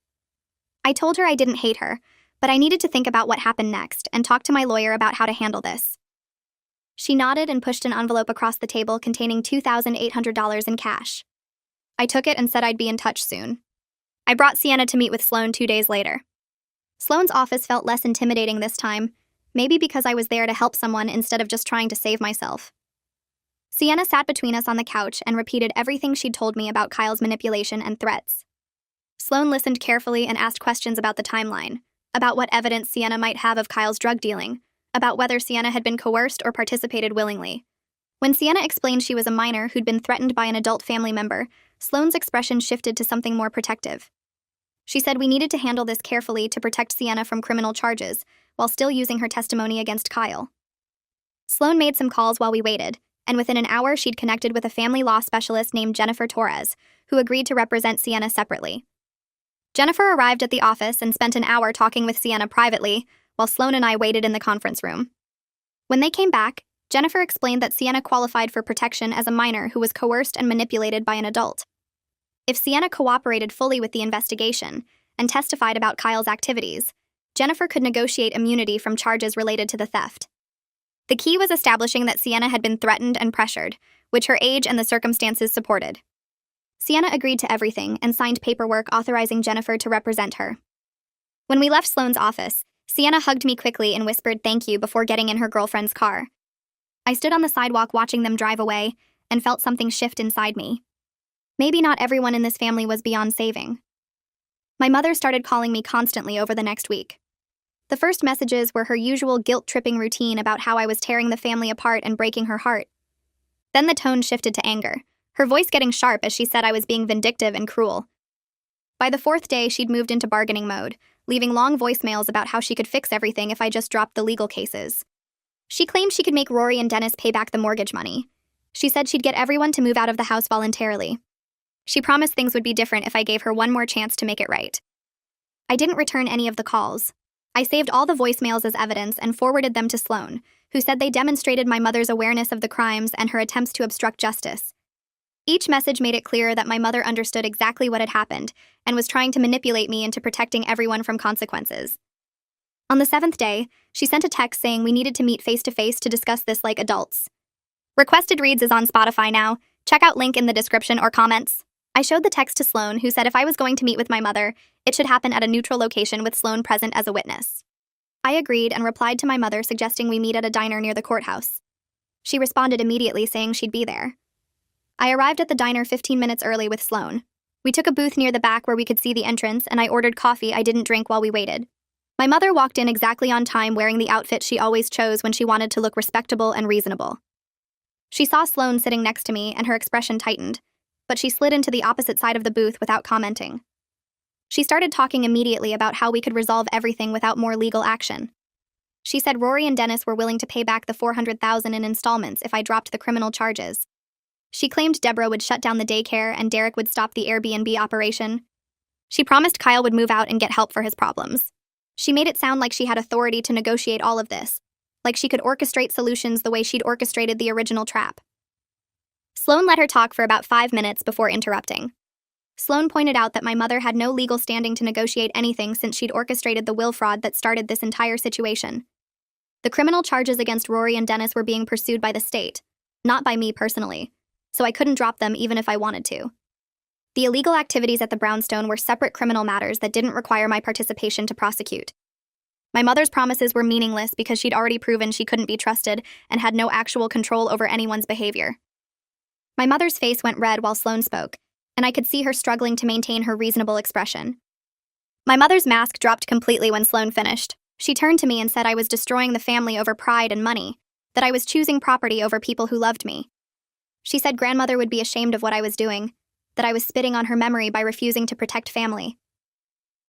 I told her I didn't hate her, but I needed to think about what happened next and talk to my lawyer about how to handle this. She nodded and pushed an envelope across the table containing $2,800 in cash. I took it and said I'd be in touch soon. I brought Sienna to meet with Sloan 2 days later. Sloan's office felt less intimidating this time, maybe because I was there to help someone instead of just trying to save myself. Sienna sat between us on the couch and repeated everything she'd told me about Kyle's manipulation and threats. Sloan listened carefully and asked questions about the timeline, about what evidence Sienna might have of Kyle's drug dealing, about whether Sienna had been coerced or participated willingly. When Sienna explained she was a minor who'd been threatened by an adult family member, Sloan's expression shifted to something more protective. She said we needed to handle this carefully to protect Sienna from criminal charges, while still using her testimony against Kyle. Sloan made some calls while we waited, and within an hour she'd connected with a family law specialist named Jennifer Torres, who agreed to represent Sienna separately. Jennifer arrived at the office and spent an hour talking with Sienna privately, while Sloan and I waited in the conference room. When they came back, Jennifer explained that Sienna qualified for protection as a minor who was coerced and manipulated by an adult. If Sienna cooperated fully with the investigation and testified about Kyle's activities, Jennifer could negotiate immunity from charges related to the theft. The key was establishing that Sienna had been threatened and pressured, which her age and the circumstances supported. Sienna agreed to everything and signed paperwork authorizing Jennifer to represent her. When we left Sloan's office, Sienna hugged me quickly and whispered thank you before getting in her girlfriend's car. I stood on the sidewalk watching them drive away and felt something shift inside me. Maybe not everyone in this family was beyond saving. My mother started calling me constantly over the next week. The first messages were her usual guilt-tripping routine about how I was tearing the family apart and breaking her heart. Then the tone shifted to anger, her voice getting sharp as she said I was being vindictive and cruel. By the 4th day, she'd moved into bargaining mode, leaving long voicemails about how she could fix everything if I just dropped the legal cases. She claimed she could make Rory and Dennis pay back the mortgage money. She said she'd get everyone to move out of the house voluntarily. She promised things would be different if I gave her one more chance to make it right. I didn't return any of the calls. I saved all the voicemails as evidence and forwarded them to Sloan, who said they demonstrated my mother's awareness of the crimes and her attempts to obstruct justice. Each message made it clear that my mother understood exactly what had happened and was trying to manipulate me into protecting everyone from consequences. On the 7th day, she sent a text saying we needed to meet face-to-face to discuss this like adults. Requested Reads is on Spotify now. Check out link in the description or comments. I showed the text to Sloan, who said if I was going to meet with my mother, it should happen at a neutral location with Sloan present as a witness. I agreed and replied to my mother suggesting we meet at a diner near the courthouse. She responded immediately saying she'd be there. I arrived at the diner 15 minutes early with Sloan. We took a booth near the back where we could see the entrance, and I ordered coffee I didn't drink while we waited. My mother walked in exactly on time wearing the outfit she always chose when she wanted to look respectable and reasonable. She saw Sloan sitting next to me and her expression tightened, but she slid into the opposite side of the booth without commenting. She started talking immediately about how we could resolve everything without more legal action. She said Rory and Dennis were willing to pay back the $400,000 in installments if I dropped the criminal charges. She claimed Deborah would shut down the daycare and Derek would stop the Airbnb operation. She promised Kyle would move out and get help for his problems. She made it sound like she had authority to negotiate all of this, like she could orchestrate solutions the way she'd orchestrated the original trap. Sloan let her talk for about 5 minutes before interrupting. Sloan pointed out that my mother had no legal standing to negotiate anything since she'd orchestrated the will fraud that started this entire situation. The criminal charges against Rory and Dennis were being pursued by the state, not by me personally, so I couldn't drop them even if I wanted to. The illegal activities at the brownstone were separate criminal matters that didn't require my participation to prosecute. My mother's promises were meaningless because she'd already proven she couldn't be trusted and had no actual control over anyone's behavior. My mother's face went red while Sloan spoke, and I could see her struggling to maintain her reasonable expression. My mother's mask dropped completely when Sloan finished. She turned to me and said I was destroying the family over pride and money, that I was choosing property over people who loved me. She said grandmother would be ashamed of what I was doing, that I was spitting on her memory by refusing to protect family.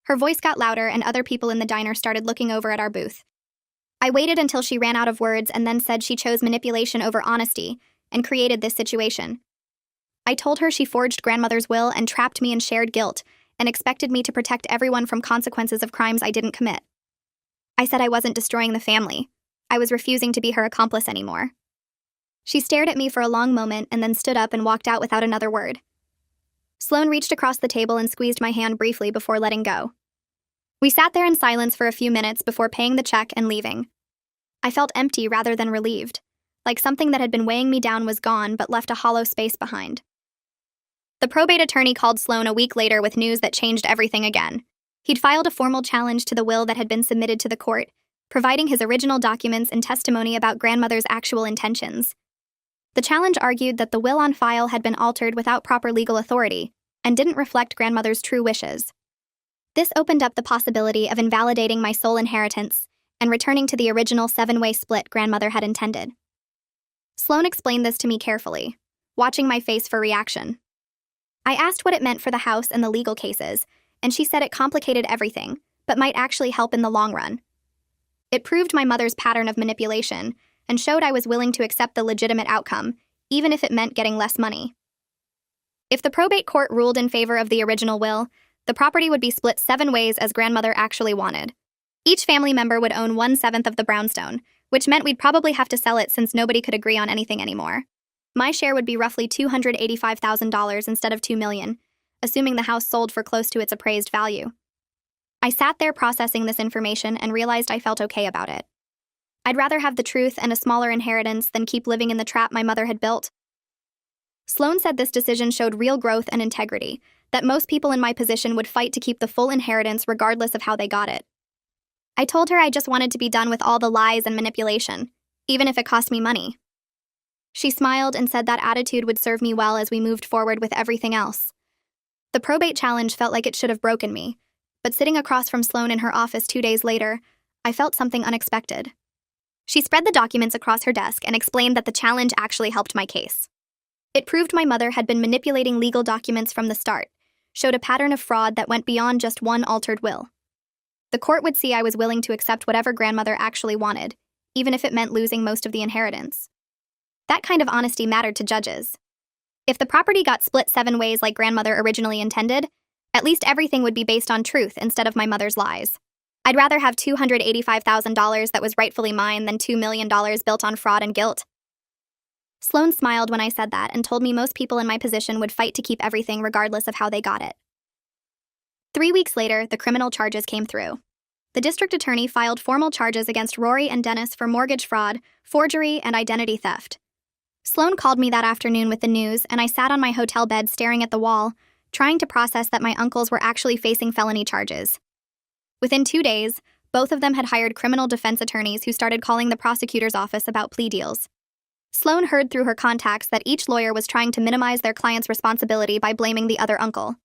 Her voice got louder and other people in the diner started looking over at our booth. I waited until she ran out of words and then said she chose manipulation over honesty and created this situation. I told her she forged grandmother's will and trapped me in shared guilt and expected me to protect everyone from consequences of crimes I didn't commit. I said I wasn't destroying the family. I was refusing to be her accomplice anymore. She stared at me for a long moment and then stood up and walked out without another word. Sloan reached across the table and squeezed my hand briefly before letting go. We sat there in silence for a few minutes before paying the check and leaving. I felt empty rather than relieved, like something that had been weighing me down was gone but left a hollow space behind. The probate attorney called Sloan a week later with news that changed everything again. He'd filed a formal challenge to the will that had been submitted to the court, providing his original documents and testimony about grandmother's actual intentions. The challenge argued that the will on file had been altered without proper legal authority and didn't reflect grandmother's true wishes. This opened up the possibility of invalidating my sole inheritance and returning to the original 7-way split grandmother had intended. Sloan explained this to me carefully, watching my face for reaction. I asked what it meant for the house and the legal cases, and she said it complicated everything, but might actually help in the long run. It proved my mother's pattern of manipulation and showed I was willing to accept the legitimate outcome, even if it meant getting less money. If the probate court ruled in favor of the original will, the property would be split 7 ways as grandmother actually wanted. Each family member would own 1/7 of the brownstone, which meant we'd probably have to sell it since nobody could agree on anything anymore. My share would be roughly $285,000 instead of $2 million, assuming the house sold for close to its appraised value. I sat there processing this information and realized I felt okay about it. I'd rather have the truth and a smaller inheritance than keep living in the trap my mother had built. Sloan said this decision showed real growth and integrity, that most people in my position would fight to keep the full inheritance regardless of how they got it. I told her I just wanted to be done with all the lies and manipulation, even if it cost me money. She smiled and said that attitude would serve me well as we moved forward with everything else. The probate challenge felt like it should have broken me, but sitting across from Sloan in her office 2 days later, I felt something unexpected. She spread the documents across her desk and explained that the challenge actually helped my case. It proved my mother had been manipulating legal documents from the start, showed a pattern of fraud that went beyond just one altered will. The court would see I was willing to accept whatever grandmother actually wanted, even if it meant losing most of the inheritance. That kind of honesty mattered to judges. If the property got split 7 ways like grandmother originally intended, at least everything would be based on truth instead of my mother's lies. I'd rather have $285,000 that was rightfully mine than $2 million built on fraud and guilt. Sloan smiled when I said that and told me most people in my position would fight to keep everything regardless of how they got it. 3 weeks later, the criminal charges came through. The district attorney filed formal charges against Rory and Dennis for mortgage fraud, forgery, and identity theft. Sloan called me that afternoon with the news, and I sat on my hotel bed staring at the wall, trying to process that my uncles were actually facing felony charges. Within 2 days, both of them had hired criminal defense attorneys who started calling the prosecutor's office about plea deals. Sloan heard through her contacts that each lawyer was trying to minimize their client's responsibility by blaming the other uncle.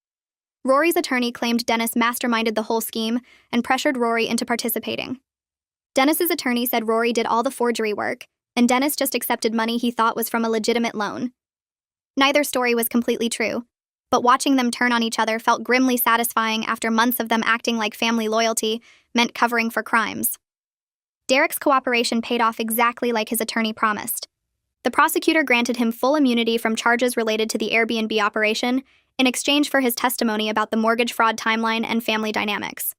Rory's attorney claimed Dennis masterminded the whole scheme and pressured Rory into participating. Dennis's attorney said Rory did all the forgery work, and Dennis just accepted money he thought was from a legitimate loan. Neither story was completely true, but watching them turn on each other felt grimly satisfying after months of them acting like family loyalty meant covering for crimes. Derek's cooperation paid off exactly like his attorney promised. The prosecutor granted him full immunity from charges related to the Airbnb operation in exchange for his testimony about the mortgage fraud timeline and family dynamics.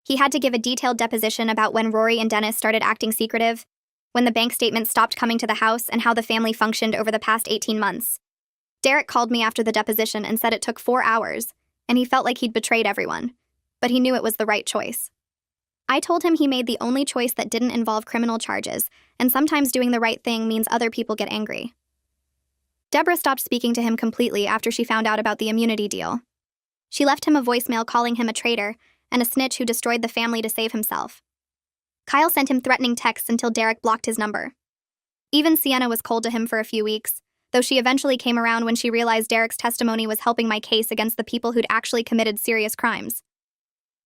He had to give a detailed deposition about when Rory and Dennis started acting secretive, when the bank statements stopped coming to the house, and how the family functioned over the past 18 months. Derek called me after the deposition and said it took 4 hours, and he felt like he'd betrayed everyone, but he knew it was the right choice. I told him he made the only choice that didn't involve criminal charges, and sometimes doing the right thing means other people get angry. Deborah stopped speaking to him completely after she found out about the immunity deal. She left him a voicemail calling him a traitor and a snitch who destroyed the family to save himself. Kyle sent him threatening texts until Derek blocked his number. Even Sienna was cold to him for a few weeks, though she eventually came around when she realized Derek's testimony was helping my case against the people who'd actually committed serious crimes.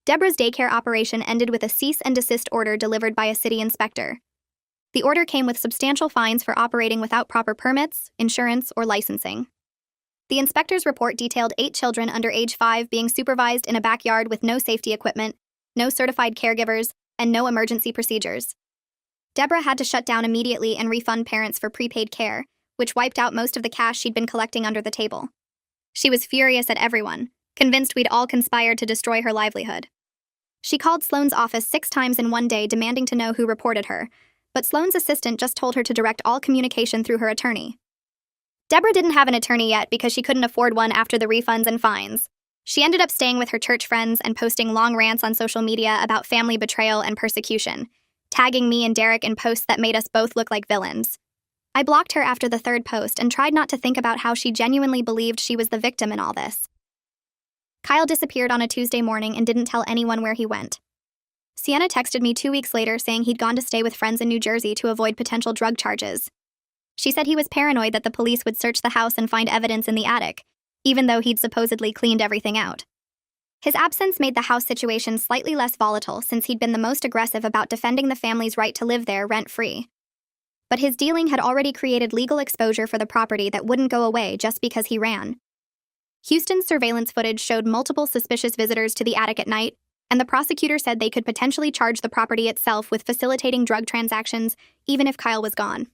Deborah's daycare operation ended with a cease and desist order delivered by a city inspector. The order came with substantial fines for operating without proper permits, insurance, or licensing. The inspector's report detailed 8 children under age 5 being supervised in a backyard with no safety equipment, no certified caregivers, and no emergency procedures. Deborah had to shut down immediately and refund parents for prepaid care, which wiped out most of the cash she'd been collecting under the table. She was furious at everyone, convinced we'd all conspired to destroy her livelihood. She called Sloane's office 6 times in one day demanding to know who reported her, but Sloane's assistant just told her to direct all communication through her attorney. Deborah didn't have an attorney yet because she couldn't afford one after the refunds and fines. She ended up staying with her church friends and posting long rants on social media about family betrayal and persecution, tagging me and Derek in posts that made us both look like villains. I blocked her after the 3rd post and tried not to think about how she genuinely believed she was the victim in all this. Kyle disappeared on a Tuesday morning and didn't tell anyone where he went. Sienna texted me 2 weeks later saying he'd gone to stay with friends in New Jersey to avoid potential drug charges. She said he was paranoid that the police would search the house and find evidence in the attic, even though he'd supposedly cleaned everything out. His absence made the house situation slightly less volatile since he'd been the most aggressive about defending the family's right to live there rent-free. But his dealing had already created legal exposure for the property that wouldn't go away just because he ran. Houston's surveillance footage showed multiple suspicious visitors to the attic at night, and the prosecutor said they could potentially charge the property itself with facilitating drug transactions even if Kyle was gone.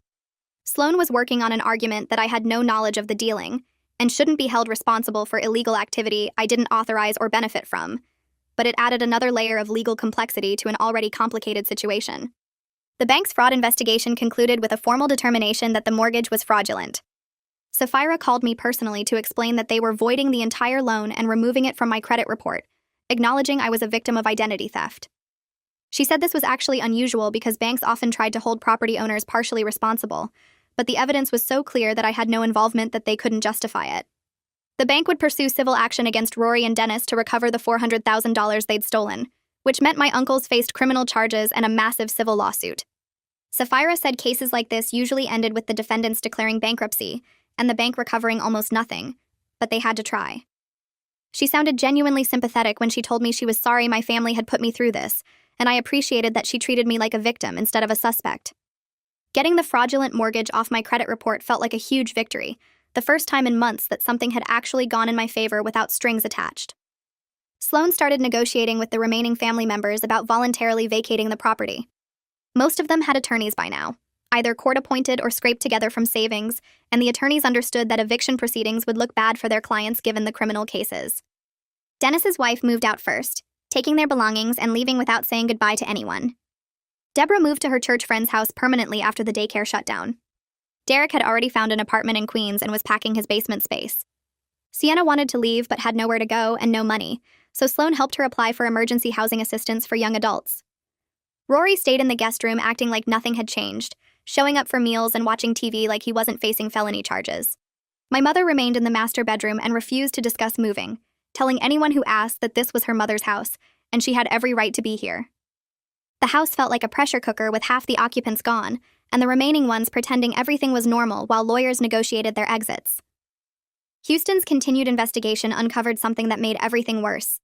Sloane was working on an argument that I had no knowledge of the dealing and shouldn't be held responsible for illegal activity I didn't authorize or benefit from, but it added another layer of legal complexity to an already complicated situation. The bank's fraud investigation concluded with a formal determination that the mortgage was fraudulent. Sapphira called me personally to explain that they were voiding the entire loan and removing it from my credit report, acknowledging I was a victim of identity theft. She said this was actually unusual because banks often tried to hold property owners partially responsible, but the evidence was so clear that I had no involvement that they couldn't justify it. The bank would pursue civil action against Rory and Dennis to recover the $400,000 they'd stolen, which meant my uncles faced criminal charges and a massive civil lawsuit. Sapphira said cases like this usually ended with the defendants declaring bankruptcy and the bank recovering almost nothing, but they had to try. She sounded genuinely sympathetic when she told me she was sorry my family had put me through this, and I appreciated that she treated me like a victim instead of a suspect. Getting the fraudulent mortgage off my credit report felt like a huge victory, the first time in months that something had actually gone in my favor without strings attached. Sloane started negotiating with the remaining family members about voluntarily vacating the property. Most of them had attorneys by now, either court-appointed or scraped together from savings, and the attorneys understood that eviction proceedings would look bad for their clients given the criminal cases. Dennis's wife moved out first, taking their belongings and leaving without saying goodbye to anyone. Deborah moved to her church friend's house permanently after the daycare shut down. Derek had already found an apartment in Queens and was packing his basement space. Sienna wanted to leave but had nowhere to go and no money, so Sloane helped her apply for emergency housing assistance for young adults. Rory stayed in the guest room acting like nothing had changed, showing up for meals and watching TV like he wasn't facing felony charges. My mother remained in the master bedroom and refused to discuss moving, telling anyone who asked that this was her mother's house and she had every right to be here. The house felt like a pressure cooker with half the occupants gone, and the remaining ones pretending everything was normal while lawyers negotiated their exits. Houston's continued investigation uncovered something that made everything worse.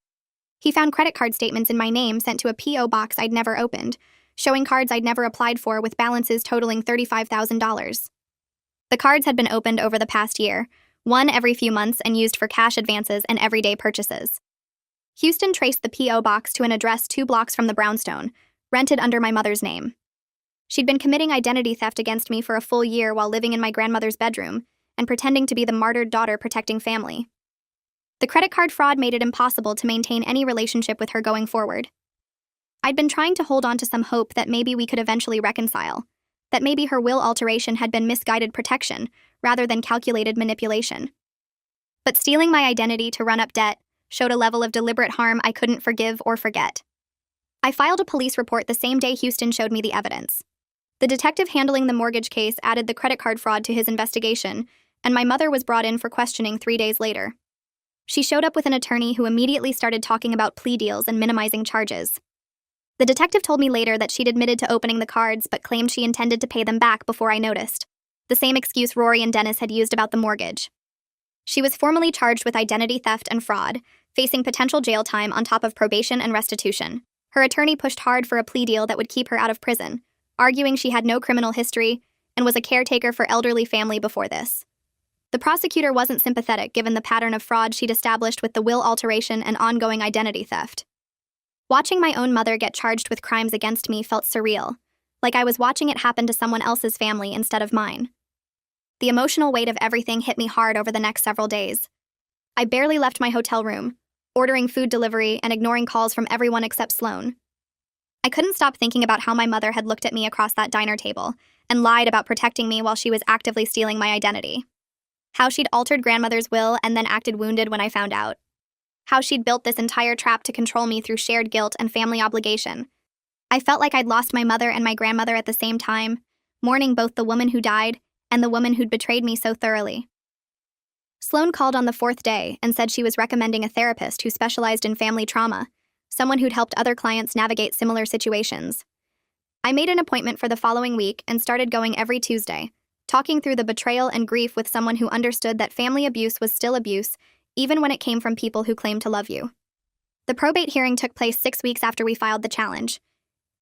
He found credit card statements in my name sent to a P.O. box I'd never opened, showing cards I'd never applied for with balances totaling $35,000. The cards had been opened over the past year, one every few months and used for cash advances and everyday purchases. Houston traced the P.O. box to an address 2 blocks from the brownstone, rented under my mother's name. She'd been committing identity theft against me for a full year while living in my grandmother's bedroom and pretending to be the martyred daughter protecting family. The credit card fraud made it impossible to maintain any relationship with her going forward. I'd been trying to hold on to some hope that maybe we could eventually reconcile, that maybe her will alteration had been misguided protection rather than calculated manipulation. But stealing my identity to run up debt showed a level of deliberate harm I couldn't forgive or forget. I filed a police report the same day Houston showed me the evidence. The detective handling the mortgage case added the credit card fraud to his investigation, and my mother was brought in for questioning 3 days later. She showed up with an attorney who immediately started talking about plea deals and minimizing charges. The detective told me later that she'd admitted to opening the cards but claimed she intended to pay them back before I noticed, the same excuse Rory and Dennis had used about the mortgage. She was formally charged with identity theft and fraud, facing potential jail time on top of probation and restitution. Her attorney pushed hard for a plea deal that would keep her out of prison, arguing she had no criminal history and was a caretaker for elderly family before this. The prosecutor wasn't sympathetic given the pattern of fraud she'd established with the will alteration and ongoing identity theft. Watching my own mother get charged with crimes against me felt surreal, like I was watching it happen to someone else's family instead of mine. The emotional weight of everything hit me hard over the next several days. I barely left my hotel room, ordering food delivery and ignoring calls from everyone except Sloan. I couldn't stop thinking about how my mother had looked at me across that diner table and lied about protecting me while she was actively stealing my identity. How she'd altered grandmother's will and then acted wounded when I found out. How she'd built this entire trap to control me through shared guilt and family obligation. I felt like I'd lost my mother and my grandmother at the same time, mourning both the woman who died and the woman who'd betrayed me so thoroughly. Sloan called on the fourth day and said she was recommending a therapist who specialized in family trauma, someone who'd helped other clients navigate similar situations. I made an appointment for the following week and started going every Tuesday, talking through the betrayal and grief with someone who understood that family abuse was still abuse, even when it came from people who claimed to love you. The probate hearing took place 6 weeks after we filed the challenge.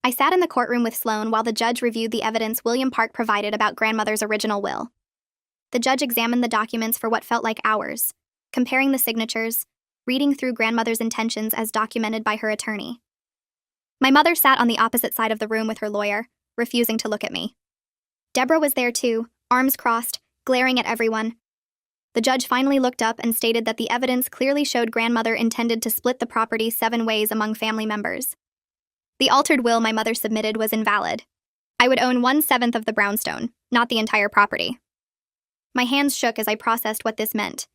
I sat in the courtroom with Sloan while the judge reviewed the evidence William Park provided about grandmother's original will. The judge examined the documents for what felt like hours, comparing the signatures, reading through grandmother's intentions as documented by her attorney. My mother sat on the opposite side of the room with her lawyer, refusing to look at me. Deborah was there too, arms crossed, glaring at everyone. The judge finally looked up and stated that the evidence clearly showed grandmother intended to split the property 7 ways among family members. The altered will my mother submitted was invalid. I would own 1/7 of the brownstone, not the entire property. My hands shook as I processed what this meant.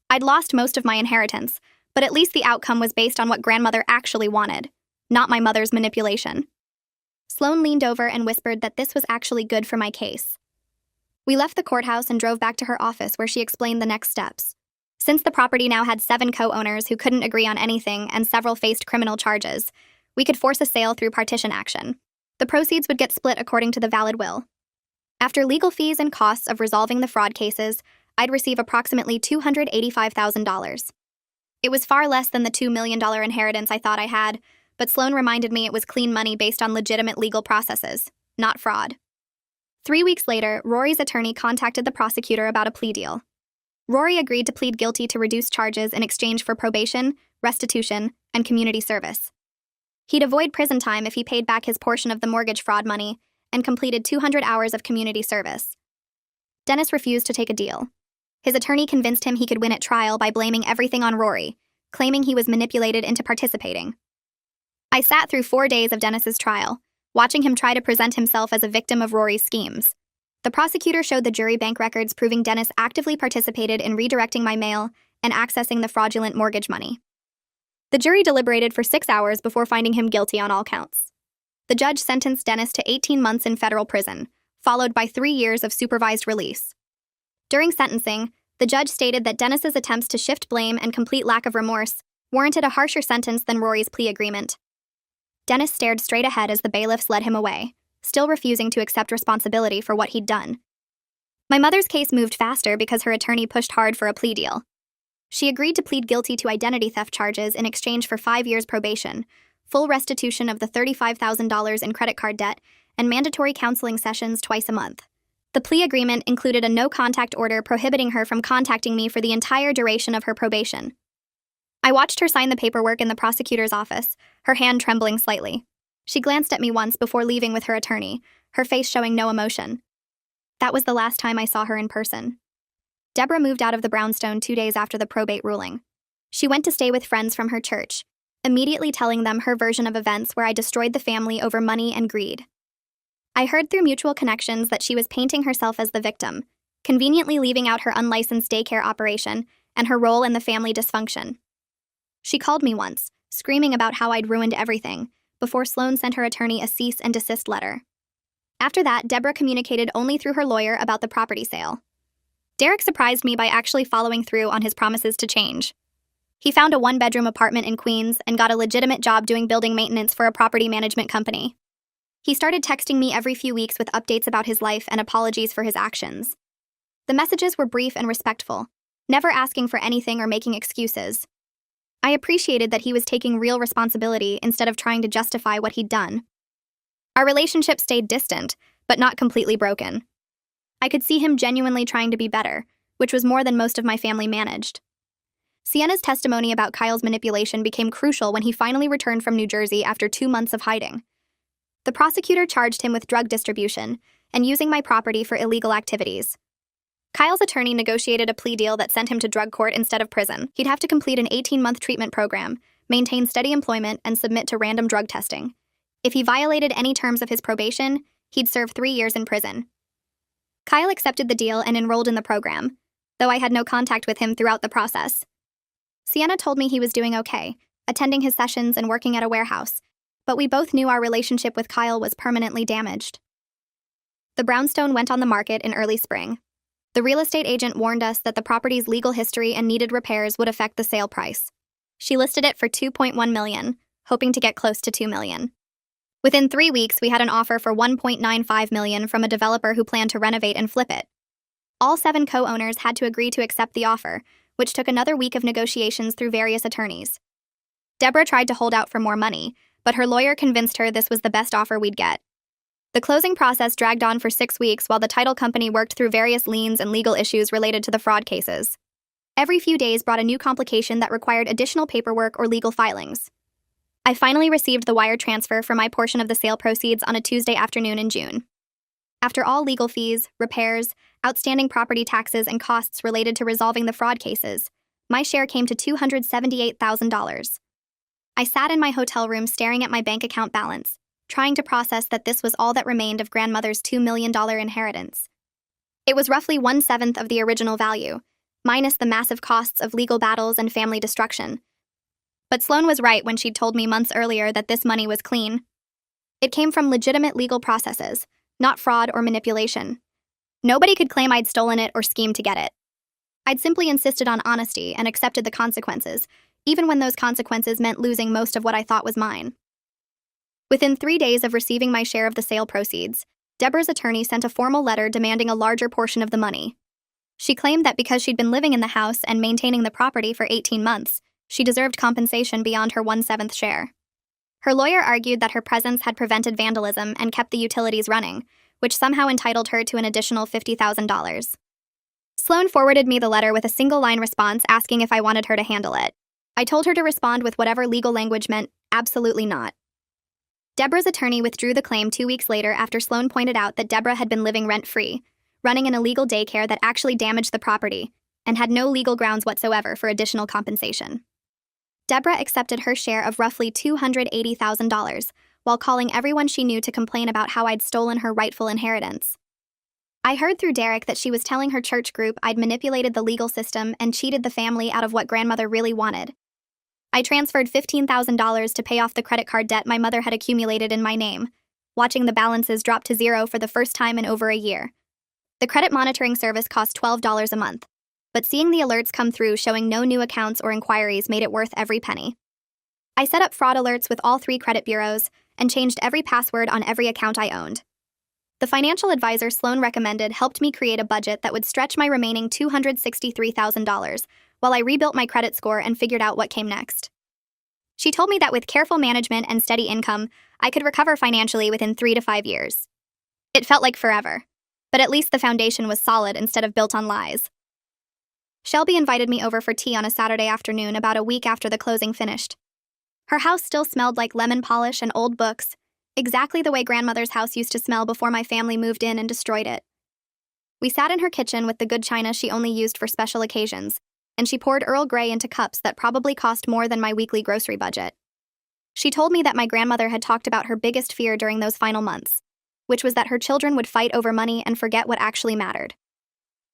I'd lost most of my inheritance, but at least the outcome was based on what grandmother actually wanted, not my mother's manipulation. Sloan leaned over and whispered that this was actually good for my case. We left the courthouse and drove back to her office where she explained the next steps. Since the property now had 7 co-owners who couldn't agree on anything and several faced criminal charges, we could force a sale through partition action. The proceeds would get split according to the valid will. After legal fees and costs of resolving the fraud cases, I'd receive approximately $285,000. It was far less than the $2 million inheritance I thought I had, but Sloan reminded me it was clean money based on legitimate legal processes, not fraud. 3 weeks later, Rory's attorney contacted the prosecutor about a plea deal. Rory agreed to plead guilty to reduced charges in exchange for probation, restitution, and community service. He'd avoid prison time if he paid back his portion of the mortgage fraud money and completed 200 hours of community service. Dennis refused to take a deal. His attorney convinced him he could win at trial by blaming everything on Rory, claiming he was manipulated into participating. I sat through 4 days of Dennis's trial, watching him try to present himself as a victim of Rory's schemes. The prosecutor showed the jury bank records proving Dennis actively participated in redirecting my mail and accessing the fraudulent mortgage money. The jury deliberated for 6 hours before finding him guilty on all counts. The judge sentenced Dennis to 18 months in federal prison, followed by 3 years of supervised release. During sentencing, the judge stated that Dennis's attempts to shift blame and complete lack of remorse warranted a harsher sentence than Rory's plea agreement. Dennis stared straight ahead as the bailiffs led him away, still refusing to accept responsibility for what he'd done. My mother's case moved faster because her attorney pushed hard for a plea deal. She agreed to plead guilty to identity theft charges in exchange for 5 years probation, full restitution of the $35,000 in credit card debt, and mandatory counseling sessions twice a month. The plea agreement included a no-contact order prohibiting her from contacting me for the entire duration of her probation. I watched her sign the paperwork in the prosecutor's office, her hand trembling slightly. She glanced at me once before leaving with her attorney, her face showing no emotion. That was the last time I saw her in person. Deborah moved out of the brownstone 2 days after the probate ruling. She went to stay with friends from her church, immediately telling them her version of events where I destroyed the family over money and greed. I heard through mutual connections that she was painting herself as the victim, conveniently leaving out her unlicensed daycare operation and her role in the family dysfunction. She called me once, screaming about how I'd ruined everything, before Sloan sent her attorney a cease and desist letter. After that, Deborah communicated only through her lawyer about the property sale. Derek surprised me by actually following through on his promises to change. He found a 1-bedroom apartment in Queens and got a legitimate job doing building maintenance for a property management company. He started texting me every few weeks with updates about his life and apologies for his actions. The messages were brief and respectful, never asking for anything or making excuses. I appreciated that he was taking real responsibility instead of trying to justify what he'd done. Our relationship stayed distant, but not completely broken. I could see him genuinely trying to be better, which was more than most of my family managed. Sienna's testimony about Kyle's manipulation became crucial when he finally returned from New Jersey after 2 months of hiding. The prosecutor charged him with drug distribution and using my property for illegal activities. Kyle's attorney negotiated a plea deal that sent him to drug court instead of prison. He'd have to complete an 18-month treatment program, maintain steady employment, and submit to random drug testing. If he violated any terms of his probation, he'd serve 3 years in prison. Kyle accepted the deal and enrolled in the program, though I had no contact with him throughout the process. Sienna told me he was doing okay, attending his sessions and working at a warehouse, but we both knew our relationship with Kyle was permanently damaged. The brownstone went on the market in early spring. The real estate agent warned us that the property's legal history and needed repairs would affect the sale price. She listed it for $2.1 million, hoping to get close to $2 million. Within 3 weeks, we had an offer for $1.95 million from a developer who planned to renovate and flip it. All 7 co-owners had to agree to accept the offer, which took another week of negotiations through various attorneys. Deborah tried to hold out for more money, but her lawyer convinced her this was the best offer we'd get. The closing process dragged on for 6 weeks while the title company worked through various liens and legal issues related to the fraud cases. Every few days brought a new complication that required additional paperwork or legal filings. I finally received the wire transfer for my portion of the sale proceeds on a Tuesday afternoon in June. After all legal fees, repairs, outstanding property taxes, and costs related to resolving the fraud cases, my share came to $278,000. I sat in my hotel room staring at my bank account balance, trying to process that this was all that remained of grandmother's $2 million inheritance. It was roughly 1/7 of the original value, minus the massive costs of legal battles and family destruction. But Sloan was right when she'd told me months earlier that this money was clean. It came from legitimate legal processes, not fraud or manipulation. Nobody could claim I'd stolen it or schemed to get it. I'd simply insisted on honesty and accepted the consequences, even when those consequences meant losing most of what I thought was mine. Within 3 days of receiving my share of the sale proceeds, Deborah's attorney sent a formal letter demanding a larger portion of the money. She claimed that because she'd been living in the house and maintaining the property for 18 months, she deserved compensation beyond her 1/7 share. Her lawyer argued that her presence had prevented vandalism and kept the utilities running, which somehow entitled her to an additional $50,000. Sloan forwarded me the letter with a single-line response asking if I wanted her to handle it. I told her to respond with whatever legal language meant absolutely not. Deborah's attorney withdrew the claim 2 weeks later after Sloan pointed out that Deborah had been living rent-free, running an illegal daycare that actually damaged the property, and had no legal grounds whatsoever for additional compensation. Deborah accepted her share of roughly $280,000, while calling everyone she knew to complain about how I'd stolen her rightful inheritance. I heard through Derek that she was telling her church group I'd manipulated the legal system and cheated the family out of what grandmother really wanted. I transferred $15,000 to pay off the credit card debt my mother had accumulated in my name, watching the balances drop to zero for the first time in over a year. The credit monitoring service cost $12 a month, but seeing the alerts come through showing no new accounts or inquiries made it worth every penny. I set up fraud alerts with all 3 credit bureaus and changed every password on every account I owned. The financial advisor Sloan recommended helped me create a budget that would stretch my remaining $263,000 while I rebuilt my credit score and figured out what came next. She told me that with careful management and steady income, I could recover financially within 3 to 5 years. It felt like forever, but at least the foundation was solid instead of built on lies. Shelby invited me over for tea on a Saturday afternoon about a week after the closing finished. Her house still smelled like lemon polish and old books, exactly the way grandmother's house used to smell before my family moved in and destroyed it. We sat in her kitchen with the good china she only used for special occasions, and she poured Earl Grey into cups that probably cost more than my weekly grocery budget. She told me that my grandmother had talked about her biggest fear during those final months, which was that her children would fight over money and forget what actually mattered.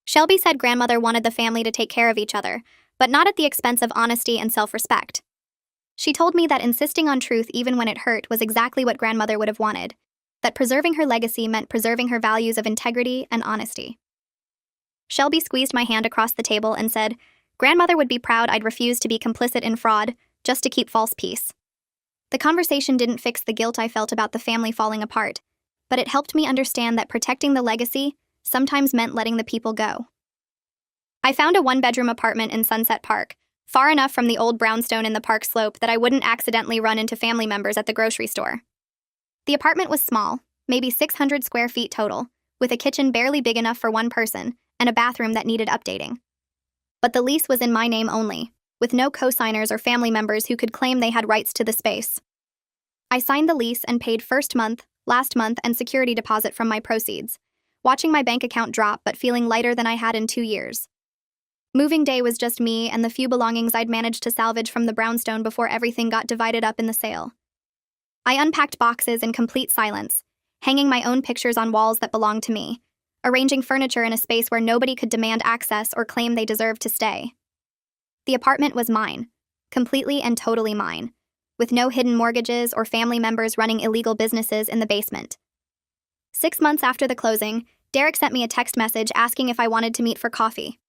Shelby said grandmother wanted the family to take care of each other, but not at the expense of honesty and self-respect. She told me that insisting on truth even when it hurt was exactly what grandmother would have wanted, that preserving her legacy meant preserving her values of integrity and honesty. Shelby squeezed my hand across the table and said, grandmother would be proud I'd refused to be complicit in fraud just to keep false peace. The conversation didn't fix the guilt I felt about the family falling apart, but it helped me understand that protecting the legacy sometimes meant letting the people go. I found a 1-bedroom apartment in Sunset Park, far enough from the old brownstone in the park slope that I wouldn't accidentally run into family members at the grocery store. The apartment was small, maybe 600 square feet total, with a kitchen barely big enough for one person and a bathroom that needed updating. But the lease was in my name only, with no co-signers or family members who could claim they had rights to the space. I signed the lease and paid first month, last month, and security deposit from my proceeds, watching my bank account drop but feeling lighter than I had in 2 years. Moving day was just me and the few belongings I'd managed to salvage from the brownstone before everything got divided up in the sale. I unpacked boxes in complete silence, hanging my own pictures on walls that belonged to me, arranging furniture in a space where nobody could demand access or claim they deserved to stay. The apartment was mine, completely and totally mine, with no hidden mortgages or family members running illegal businesses in the basement. 6 months after the closing, Derek sent me a text message asking if I wanted to meet for coffee.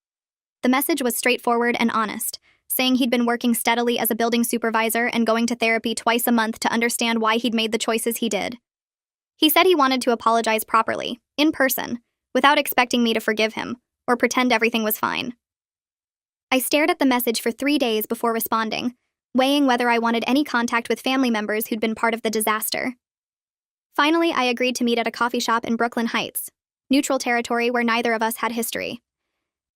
The message was straightforward and honest, saying he'd been working steadily as a building supervisor and going to therapy twice a month to understand why he'd made the choices he did. He said he wanted to apologize properly, in person, without expecting me to forgive him, or pretend everything was fine. I stared at the message for 3 days before responding, weighing whether I wanted any contact with family members who'd been part of the disaster. Finally, I agreed to meet at a coffee shop in Brooklyn Heights, neutral territory where neither of us had history.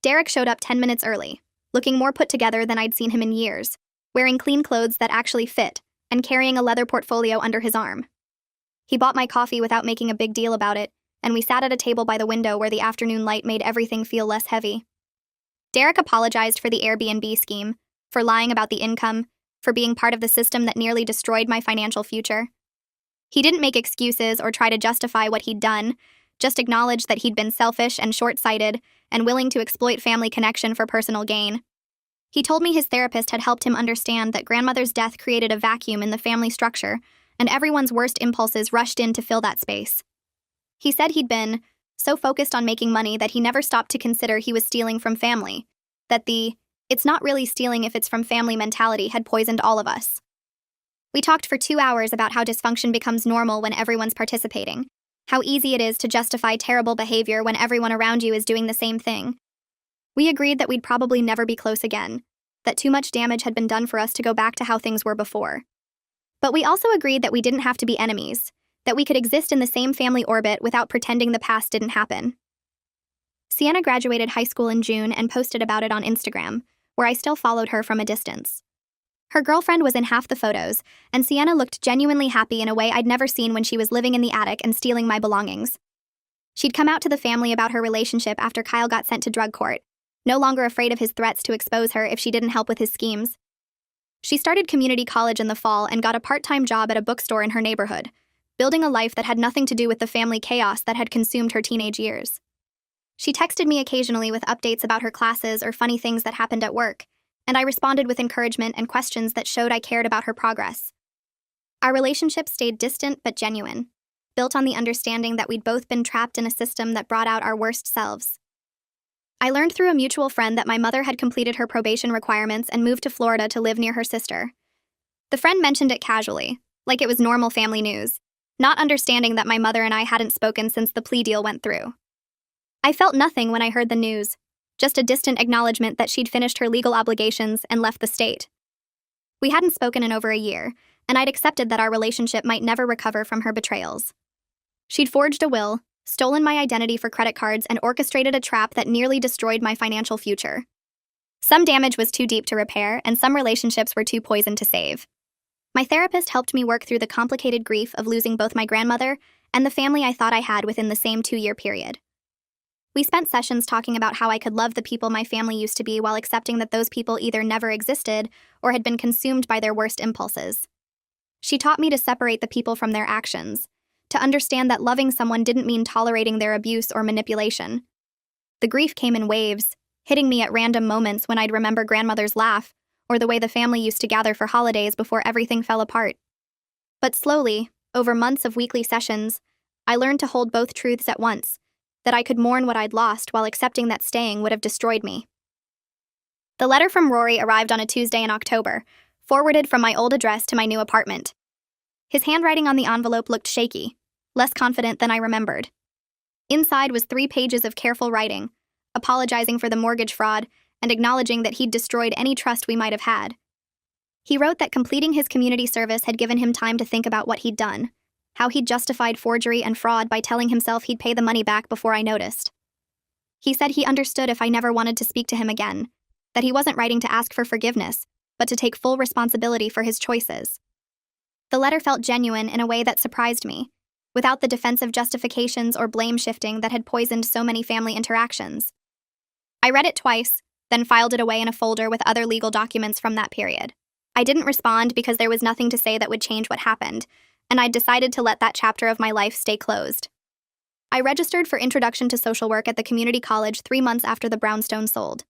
Derek showed up 10 minutes early, looking more put together than I'd seen him in years, wearing clean clothes that actually fit, and carrying a leather portfolio under his arm. He bought my coffee without making a big deal about it, and we sat at a table by the window where the afternoon light made everything feel less heavy. Derek apologized for the Airbnb scheme, for lying about the income, for being part of the system that nearly destroyed my financial future. He didn't make excuses or try to justify what he'd done, just acknowledged that he'd been selfish and short-sighted and willing to exploit family connection for personal gain. He told me his therapist had helped him understand that grandmother's death created a vacuum in the family structure, and everyone's worst impulses rushed in to fill that space. He said he'd been so focused on making money that he never stopped to consider he was stealing from family, that the "it's not really stealing if it's from family" mentality had poisoned all of us. We talked for 2 hours about how dysfunction becomes normal when everyone's participating, how easy it is to justify terrible behavior when everyone around you is doing the same thing. We agreed that we'd probably never be close again, that too much damage had been done for us to go back to how things were before. But we also agreed that we didn't have to be enemies, that we could exist in the same family orbit without pretending the past didn't happen. Sienna graduated high school in June and posted about it on Instagram, where I still followed her from a distance. Her girlfriend was in half the photos, and Sienna looked genuinely happy in a way I'd never seen when she was living in the attic and stealing my belongings. She'd come out to the family about her relationship after Kyle got sent to drug court, no longer afraid of his threats to expose her if she didn't help with his schemes. She started community college in the fall and got a part-time job at a bookstore in her neighborhood, building a life that had nothing to do with the family chaos that had consumed her teenage years. She texted me occasionally with updates about her classes or funny things that happened at work, and I responded with encouragement and questions that showed I cared about her progress. Our relationship stayed distant but genuine, built on the understanding that we'd both been trapped in a system that brought out our worst selves. I learned through a mutual friend that my mother had completed her probation requirements and moved to Florida to live near her sister. The friend mentioned it casually, like it was normal family news, not understanding that my mother and I hadn't spoken since the plea deal went through. I felt nothing when I heard the news, just a distant acknowledgement that she'd finished her legal obligations and left the state. We hadn't spoken in over a year, and I'd accepted that our relationship might never recover from her betrayals. She'd forged a will, stolen my identity for credit cards, and orchestrated a trap that nearly destroyed my financial future. Some damage was too deep to repair, and some relationships were too poisoned to save. My therapist helped me work through the complicated grief of losing both my grandmother and the family I thought I had within the same 2-year period. We spent sessions talking about how I could love the people my family used to be while accepting that those people either never existed or had been consumed by their worst impulses. She taught me to separate the people from their actions, to understand that loving someone didn't mean tolerating their abuse or manipulation. The grief came in waves, hitting me at random moments when I'd remember grandmother's laugh or the way the family used to gather for holidays before everything fell apart. But slowly, over months of weekly sessions, I learned to hold both truths at once, that I could mourn what I'd lost while accepting that staying would have destroyed me. The letter from Rory arrived on a Tuesday in October, forwarded from my old address to my new apartment. His handwriting on the envelope looked shaky, less confident than I remembered. Inside was 3 pages of careful writing, apologizing for the mortgage fraud and acknowledging that he'd destroyed any trust we might have had. He wrote that completing his community service had given him time to think about what he'd done, how he'd justified forgery and fraud by telling himself he'd pay the money back before I noticed. He said he understood if I never wanted to speak to him again, that he wasn't writing to ask for forgiveness, but to take full responsibility for his choices. The letter felt genuine in a way that surprised me, without the defensive justifications or blame shifting that had poisoned so many family interactions. I read it twice, then filed it away in a folder with other legal documents from that period. I didn't respond because there was nothing to say that would change what happened, and I'd decided to let that chapter of my life stay closed. I registered for Introduction to Social Work at the community college 3 months after the brownstone sold.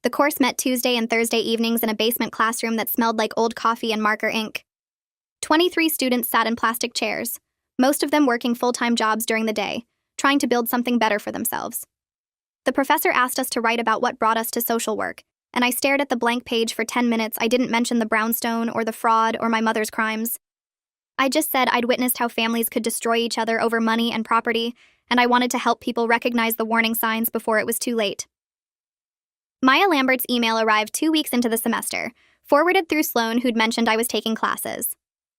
The course met Tuesday and Thursday evenings in a basement classroom that smelled like old coffee and marker ink. 23 students sat in plastic chairs, most of them working full-time jobs during the day, trying to build something better for themselves. The professor asked us to write about what brought us to social work, and I stared at the blank page for 10 minutes. I didn't mention the brownstone or the fraud or my mother's crimes. I just said I'd witnessed how families could destroy each other over money and property, and I wanted to help people recognize the warning signs before it was too late. Maya Lambert's email arrived 2 weeks into the semester, forwarded through Sloan, who'd mentioned I was taking classes.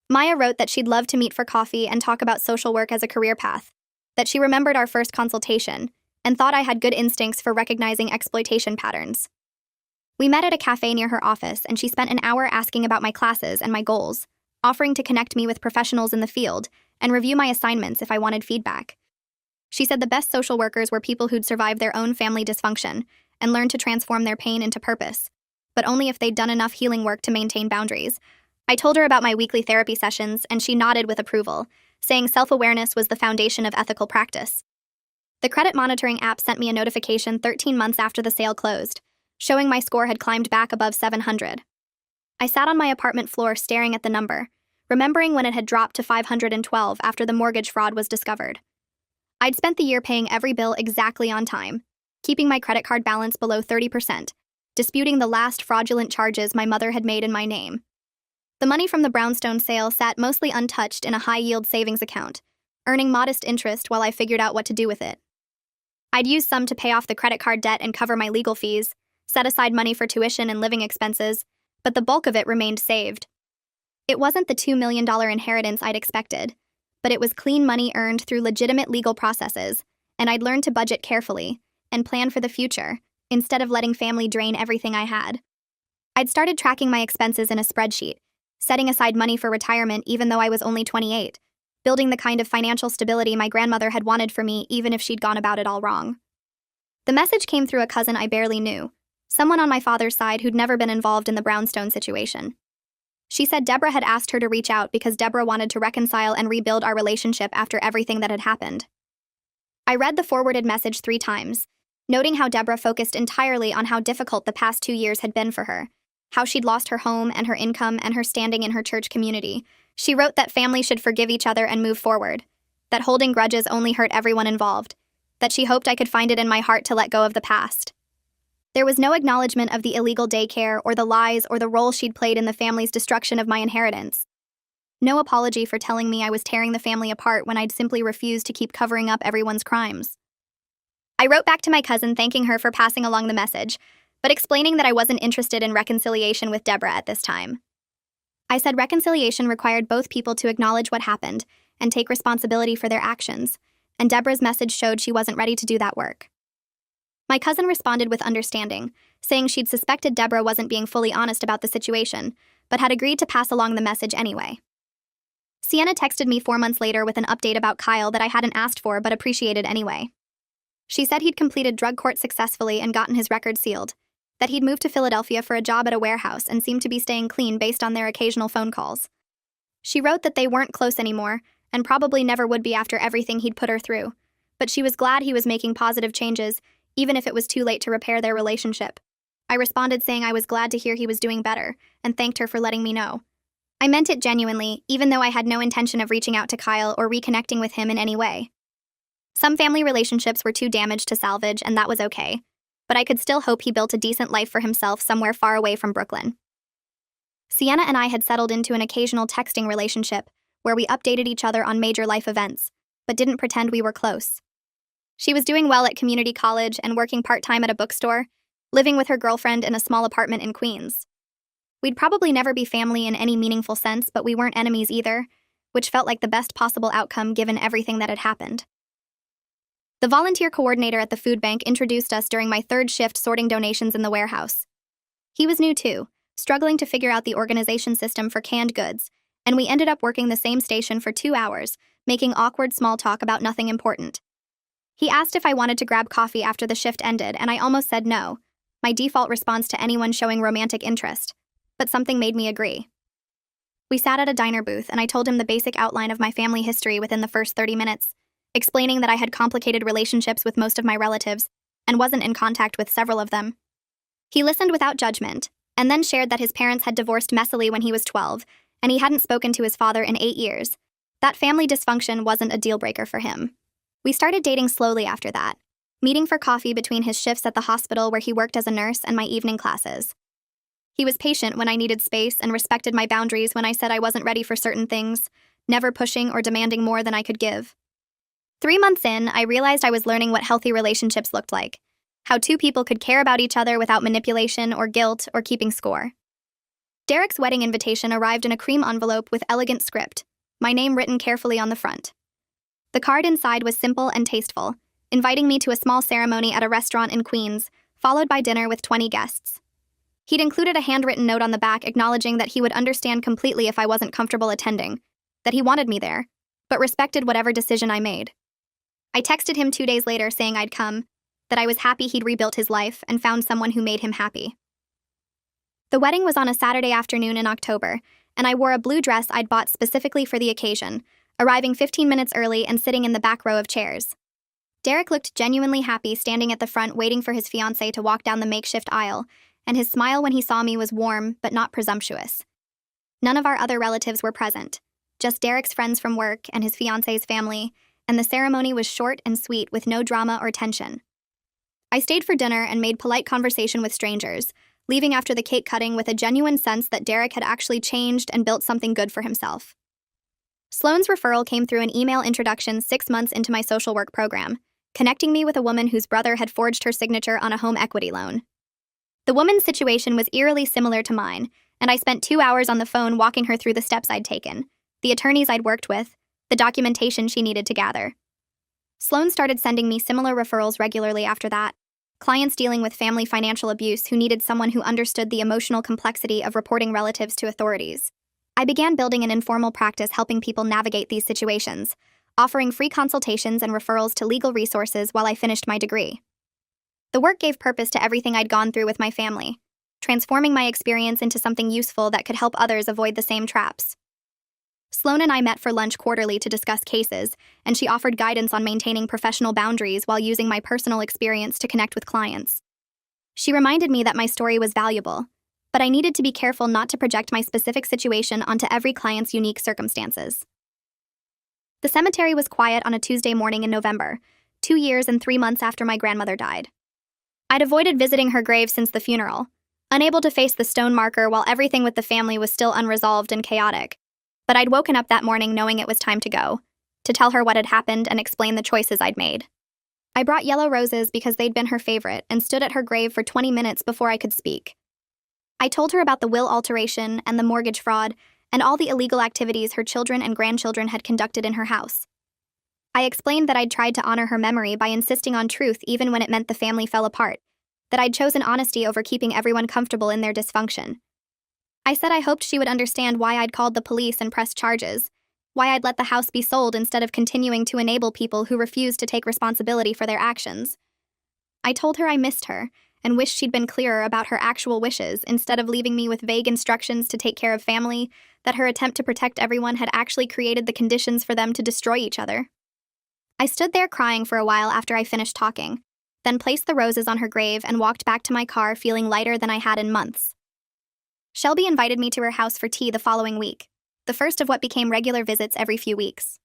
Maya wrote that she'd love to meet for coffee and talk about social work as a career path, that she remembered our first consultation, and thought I had good instincts for recognizing exploitation patterns. We met at a cafe near her office, and she spent an hour asking about my classes and my goals, offering to connect me with professionals in the field and review my assignments if I wanted feedback. She said the best social workers were people who'd survived their own family dysfunction and learned to transform their pain into purpose, but only if they'd done enough healing work to maintain boundaries. I told her about my weekly therapy sessions, and she nodded with approval, saying self-awareness was the foundation of ethical practice. The credit monitoring app sent me a notification 13 months after the sale closed, showing my score had climbed back above 700. I sat on my apartment floor staring at the number, remembering when it had dropped to 512 after the mortgage fraud was discovered. I'd spent the year paying every bill exactly on time, keeping my credit card balance below 30%, disputing the last fraudulent charges my mother had made in my name. The money from the brownstone sale sat mostly untouched in a high-yield savings account, earning modest interest while I figured out what to do with it. I'd used some to pay off the credit card debt and cover my legal fees, set aside money for tuition and living expenses, but the bulk of it remained saved. It wasn't the $2 million inheritance I'd expected, but it was clean money earned through legitimate legal processes, and I'd learned to budget carefully and plan for the future, instead of letting family drain everything I had. I'd started tracking my expenses in a spreadsheet, setting aside money for retirement even though I was only 28, building the kind of financial stability my grandmother had wanted for me even if she'd gone about it all wrong. The message came through a cousin I barely knew, someone on my father's side who'd never been involved in the brownstone situation. She said Deborah had asked her to reach out because Deborah wanted to reconcile and rebuild our relationship after everything that had happened. I read the forwarded message 3 times, noting how Deborah focused entirely on how difficult the past 2 years had been for her, how she'd lost her home and her income and her standing in her church community. She wrote that families should forgive each other and move forward, that holding grudges only hurt everyone involved, that she hoped I could find it in my heart to let go of the past. There was no acknowledgement of the illegal daycare or the lies or the role she'd played in the family's destruction of my inheritance. No apology for telling me I was tearing the family apart when I'd simply refused to keep covering up everyone's crimes. I wrote back to my cousin thanking her for passing along the message, but explaining that I wasn't interested in reconciliation with Deborah at this time. I said reconciliation required both people to acknowledge what happened and take responsibility for their actions, and Deborah's message showed she wasn't ready to do that work. My cousin responded with understanding, saying she'd suspected Deborah wasn't being fully honest about the situation, but had agreed to pass along the message anyway. Sienna texted me 4 months later with an update about Kyle that I hadn't asked for but appreciated anyway. She said he'd completed drug court successfully and gotten his record sealed, that he'd moved to Philadelphia for a job at a warehouse and seemed to be staying clean based on their occasional phone calls. She wrote that they weren't close anymore, and probably never would be after everything he'd put her through, but she was glad he was making positive changes, even if it was too late to repair their relationship. I responded saying I was glad to hear he was doing better, and thanked her for letting me know. I meant it genuinely, even though I had no intention of reaching out to Kyle or reconnecting with him in any way. Some family relationships were too damaged to salvage, and that was okay, but I could still hope he built a decent life for himself somewhere far away from Brooklyn. Sienna and I had settled into an occasional texting relationship, where we updated each other on major life events, but didn't pretend we were close. She was doing well at community college and working part-time at a bookstore, living with her girlfriend in a small apartment in Queens. We'd probably never be family in any meaningful sense, but we weren't enemies either, which felt like the best possible outcome given everything that had happened. The volunteer coordinator at the food bank introduced us during my third shift sorting donations in the warehouse. He was new too, struggling to figure out the organization system for canned goods, and we ended up working the same station for 2 hours, making awkward small talk about nothing important. He asked if I wanted to grab coffee after the shift ended, and I almost said no, my default response to anyone showing romantic interest, but something made me agree. We sat at a diner booth, and I told him the basic outline of my family history within the first 30 minutes, explaining that I had complicated relationships with most of my relatives and wasn't in contact with several of them. He listened without judgment, and then shared that his parents had divorced messily when he was 12, and he hadn't spoken to his father in 8 years. That family dysfunction wasn't a deal-breaker for him. We started dating slowly after that, meeting for coffee between his shifts at the hospital where he worked as a nurse and my evening classes. He was patient when I needed space and respected my boundaries when I said I wasn't ready for certain things, never pushing or demanding more than I could give. 3 months in, I realized I was learning what healthy relationships looked like, how two people could care about each other without manipulation or guilt or keeping score. Derek's wedding invitation arrived in a cream envelope with elegant script, my name written carefully on the front. The card inside was simple and tasteful, inviting me to a small ceremony at a restaurant in Queens, followed by dinner with 20 guests. He'd included a handwritten note on the back acknowledging that he would understand completely if I wasn't comfortable attending, that he wanted me there, but respected whatever decision I made. I texted him 2 days later saying I'd come, that I was happy he'd rebuilt his life and found someone who made him happy. The wedding was on a Saturday afternoon in October, and I wore a blue dress I'd bought specifically for the occasion, arriving 15 minutes early and sitting in the back row of chairs. Derek looked genuinely happy standing at the front waiting for his fiancée to walk down the makeshift aisle, and his smile when he saw me was warm but not presumptuous. None of our other relatives were present, just Derek's friends from work and his fiancée's family, and the ceremony was short and sweet with no drama or tension. I stayed for dinner and made polite conversation with strangers, leaving after the cake cutting with a genuine sense that Derek had actually changed and built something good for himself. Sloane's referral came through an email introduction 6 months into my social work program, connecting me with a woman whose brother had forged her signature on a home equity loan. The woman's situation was eerily similar to mine, and I spent 2 hours on the phone walking her through the steps I'd taken, the attorneys I'd worked with, the documentation she needed to gather. Sloane started sending me similar referrals regularly after that, clients dealing with family financial abuse who needed someone who understood the emotional complexity of reporting relatives to authorities. I began building an informal practice helping people navigate these situations, offering free consultations and referrals to legal resources while I finished my degree. The work gave purpose to everything I'd gone through with my family, transforming my experience into something useful that could help others avoid the same traps. Sloane and I met for lunch quarterly to discuss cases, and she offered guidance on maintaining professional boundaries while using my personal experience to connect with clients. She reminded me that my story was valuable, but I needed to be careful not to project my specific situation onto every client's unique circumstances. The cemetery was quiet on a Tuesday morning in November, 2 years and 3 months after my grandmother died. I'd avoided visiting her grave since the funeral, unable to face the stone marker while everything with the family was still unresolved and chaotic. But I'd woken up that morning knowing it was time to go, to tell her what had happened and explain the choices I'd made. I brought yellow roses because they'd been her favorite and stood at her grave for 20 minutes before I could speak. I told her about the will alteration and the mortgage fraud and all the illegal activities her children and grandchildren had conducted in her house. I explained that I'd tried to honor her memory by insisting on truth even when it meant the family fell apart, that I'd chosen honesty over keeping everyone comfortable in their dysfunction. I said I hoped she would understand why I'd called the police and pressed charges, why I'd let the house be sold instead of continuing to enable people who refused to take responsibility for their actions. I told her I missed her and wished she'd been clearer about her actual wishes instead of leaving me with vague instructions to take care of family, that her attempt to protect everyone had actually created the conditions for them to destroy each other. I stood there crying for a while after I finished talking, then placed the roses on her grave and walked back to my car feeling lighter than I had in months. Shelby invited me to her house for tea the following week, the first of what became regular visits every few weeks.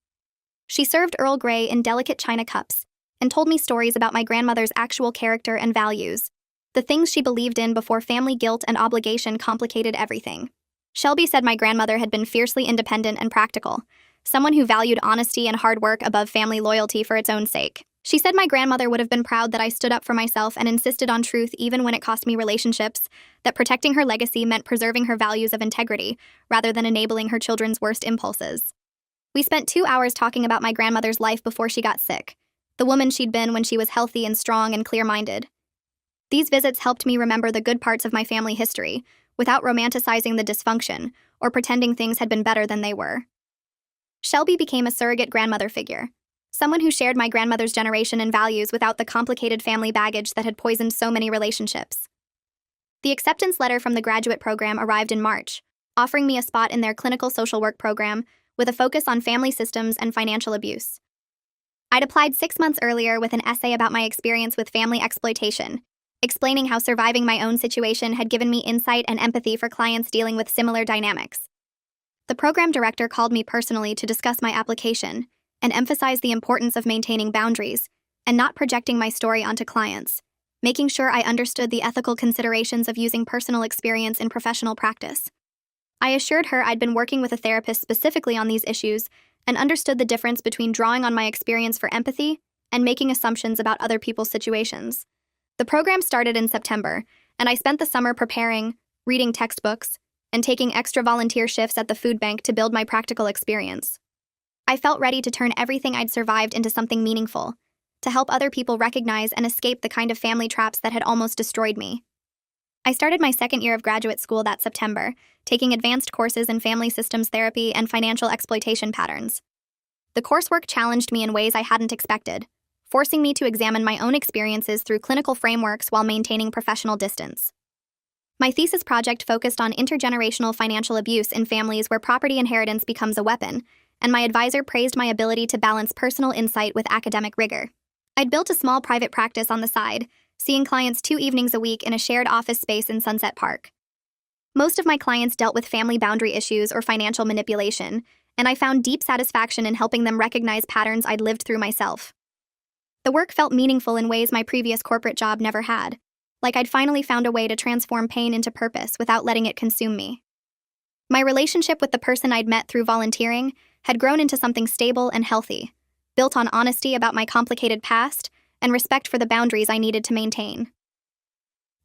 She served Earl Grey in delicate china cups and told me stories about my grandmother's actual character and values, the things she believed in before family guilt and obligation complicated everything. Shelby said my grandmother had been fiercely independent and practical, someone who valued honesty and hard work above family loyalty for its own sake. She said my grandmother would have been proud that I stood up for myself and insisted on truth even when it cost me relationships, that protecting her legacy meant preserving her values of integrity, rather than enabling her children's worst impulses. We spent 2 hours talking about my grandmother's life before she got sick, the woman she'd been when she was healthy and strong and clear-minded. These visits helped me remember the good parts of my family history, without romanticizing the dysfunction or pretending things had been better than they were. Shelby became a surrogate grandmother figure, someone who shared my grandmother's generation and values without the complicated family baggage that had poisoned so many relationships. The acceptance letter from the graduate program arrived in March, offering me a spot in their clinical social work program with a focus on family systems and financial abuse. I'd applied 6 months earlier with an essay about my experience with family exploitation, explaining how surviving my own situation had given me insight and empathy for clients dealing with similar dynamics. The program director called me personally to discuss my application and emphasized the importance of maintaining boundaries and not projecting my story onto clients, making sure I understood the ethical considerations of using personal experience in professional practice. I assured her I'd been working with a therapist specifically on these issues and understood the difference between drawing on my experience for empathy and making assumptions about other people's situations. The program started in September, and I spent the summer preparing, reading textbooks, and taking extra volunteer shifts at the food bank to build my practical experience. I felt ready to turn everything I'd survived into something meaningful, to help other people recognize and escape the kind of family traps that had almost destroyed me. I started my second year of graduate school that September, taking advanced courses in family systems therapy and financial exploitation patterns. The coursework challenged me in ways I hadn't expected, forcing me to examine my own experiences through clinical frameworks while maintaining professional distance. My thesis project focused on intergenerational financial abuse in families where property inheritance becomes a weapon, and my advisor praised my ability to balance personal insight with academic rigor. I'd built a small private practice on the side, seeing clients 2 evenings a week in a shared office space in Sunset Park. Most of my clients dealt with family boundary issues or financial manipulation, and I found deep satisfaction in helping them recognize patterns I'd lived through myself. The work felt meaningful in ways my previous corporate job never had, like I'd finally found a way to transform pain into purpose without letting it consume me. My relationship with the person I'd met through volunteering had grown into something stable and healthy, built on honesty about my complicated past and respect for the boundaries I needed to maintain.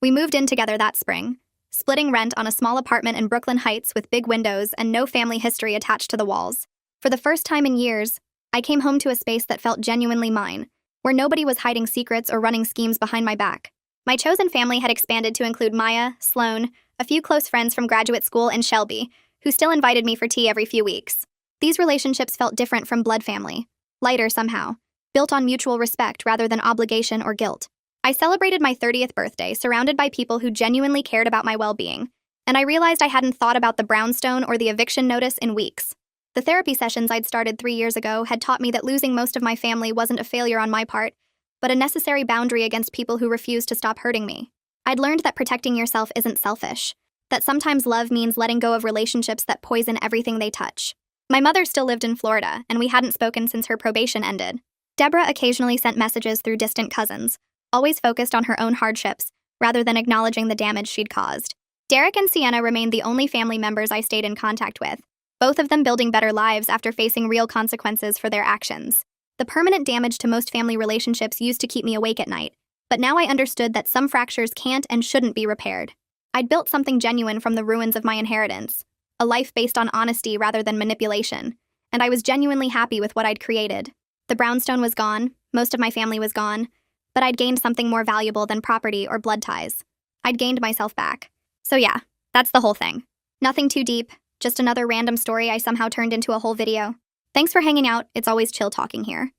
We moved in together that spring, splitting rent on a small apartment in Brooklyn Heights with big windows and no family history attached to the walls. For the first time in years, I came home to a space that felt genuinely mine, where nobody was hiding secrets or running schemes behind my back. My chosen family had expanded to include Maya, Sloan, a few close friends from graduate school, and Shelby, who still invited me for tea every few weeks. These relationships felt different from blood family, lighter somehow, built on mutual respect rather than obligation or guilt. I celebrated my 30th birthday surrounded by people who genuinely cared about my well-being, and I realized I hadn't thought about the brownstone or the eviction notice in weeks. The therapy sessions I'd started 3 years ago had taught me that losing most of my family wasn't a failure on my part, but a necessary boundary against people who refused to stop hurting me. I'd learned that protecting yourself isn't selfish, that sometimes love means letting go of relationships that poison everything they touch. My mother still lived in Florida, and we hadn't spoken since her probation ended. Deborah occasionally sent messages through distant cousins, always focused on her own hardships, rather than acknowledging the damage she'd caused. Derek and Sienna remained the only family members I stayed in contact with, both of them building better lives after facing real consequences for their actions. The permanent damage to most family relationships used to keep me awake at night, but now I understood that some fractures can't and shouldn't be repaired. I'd built something genuine from the ruins of my inheritance, a life based on honesty rather than manipulation, and I was genuinely happy with what I'd created. The brownstone was gone, most of my family was gone, but I'd gained something more valuable than property or blood ties. I'd gained myself back. So yeah, that's the whole thing. Nothing too deep, just another random story I somehow turned into a whole video. Thanks for hanging out, it's always chill talking here.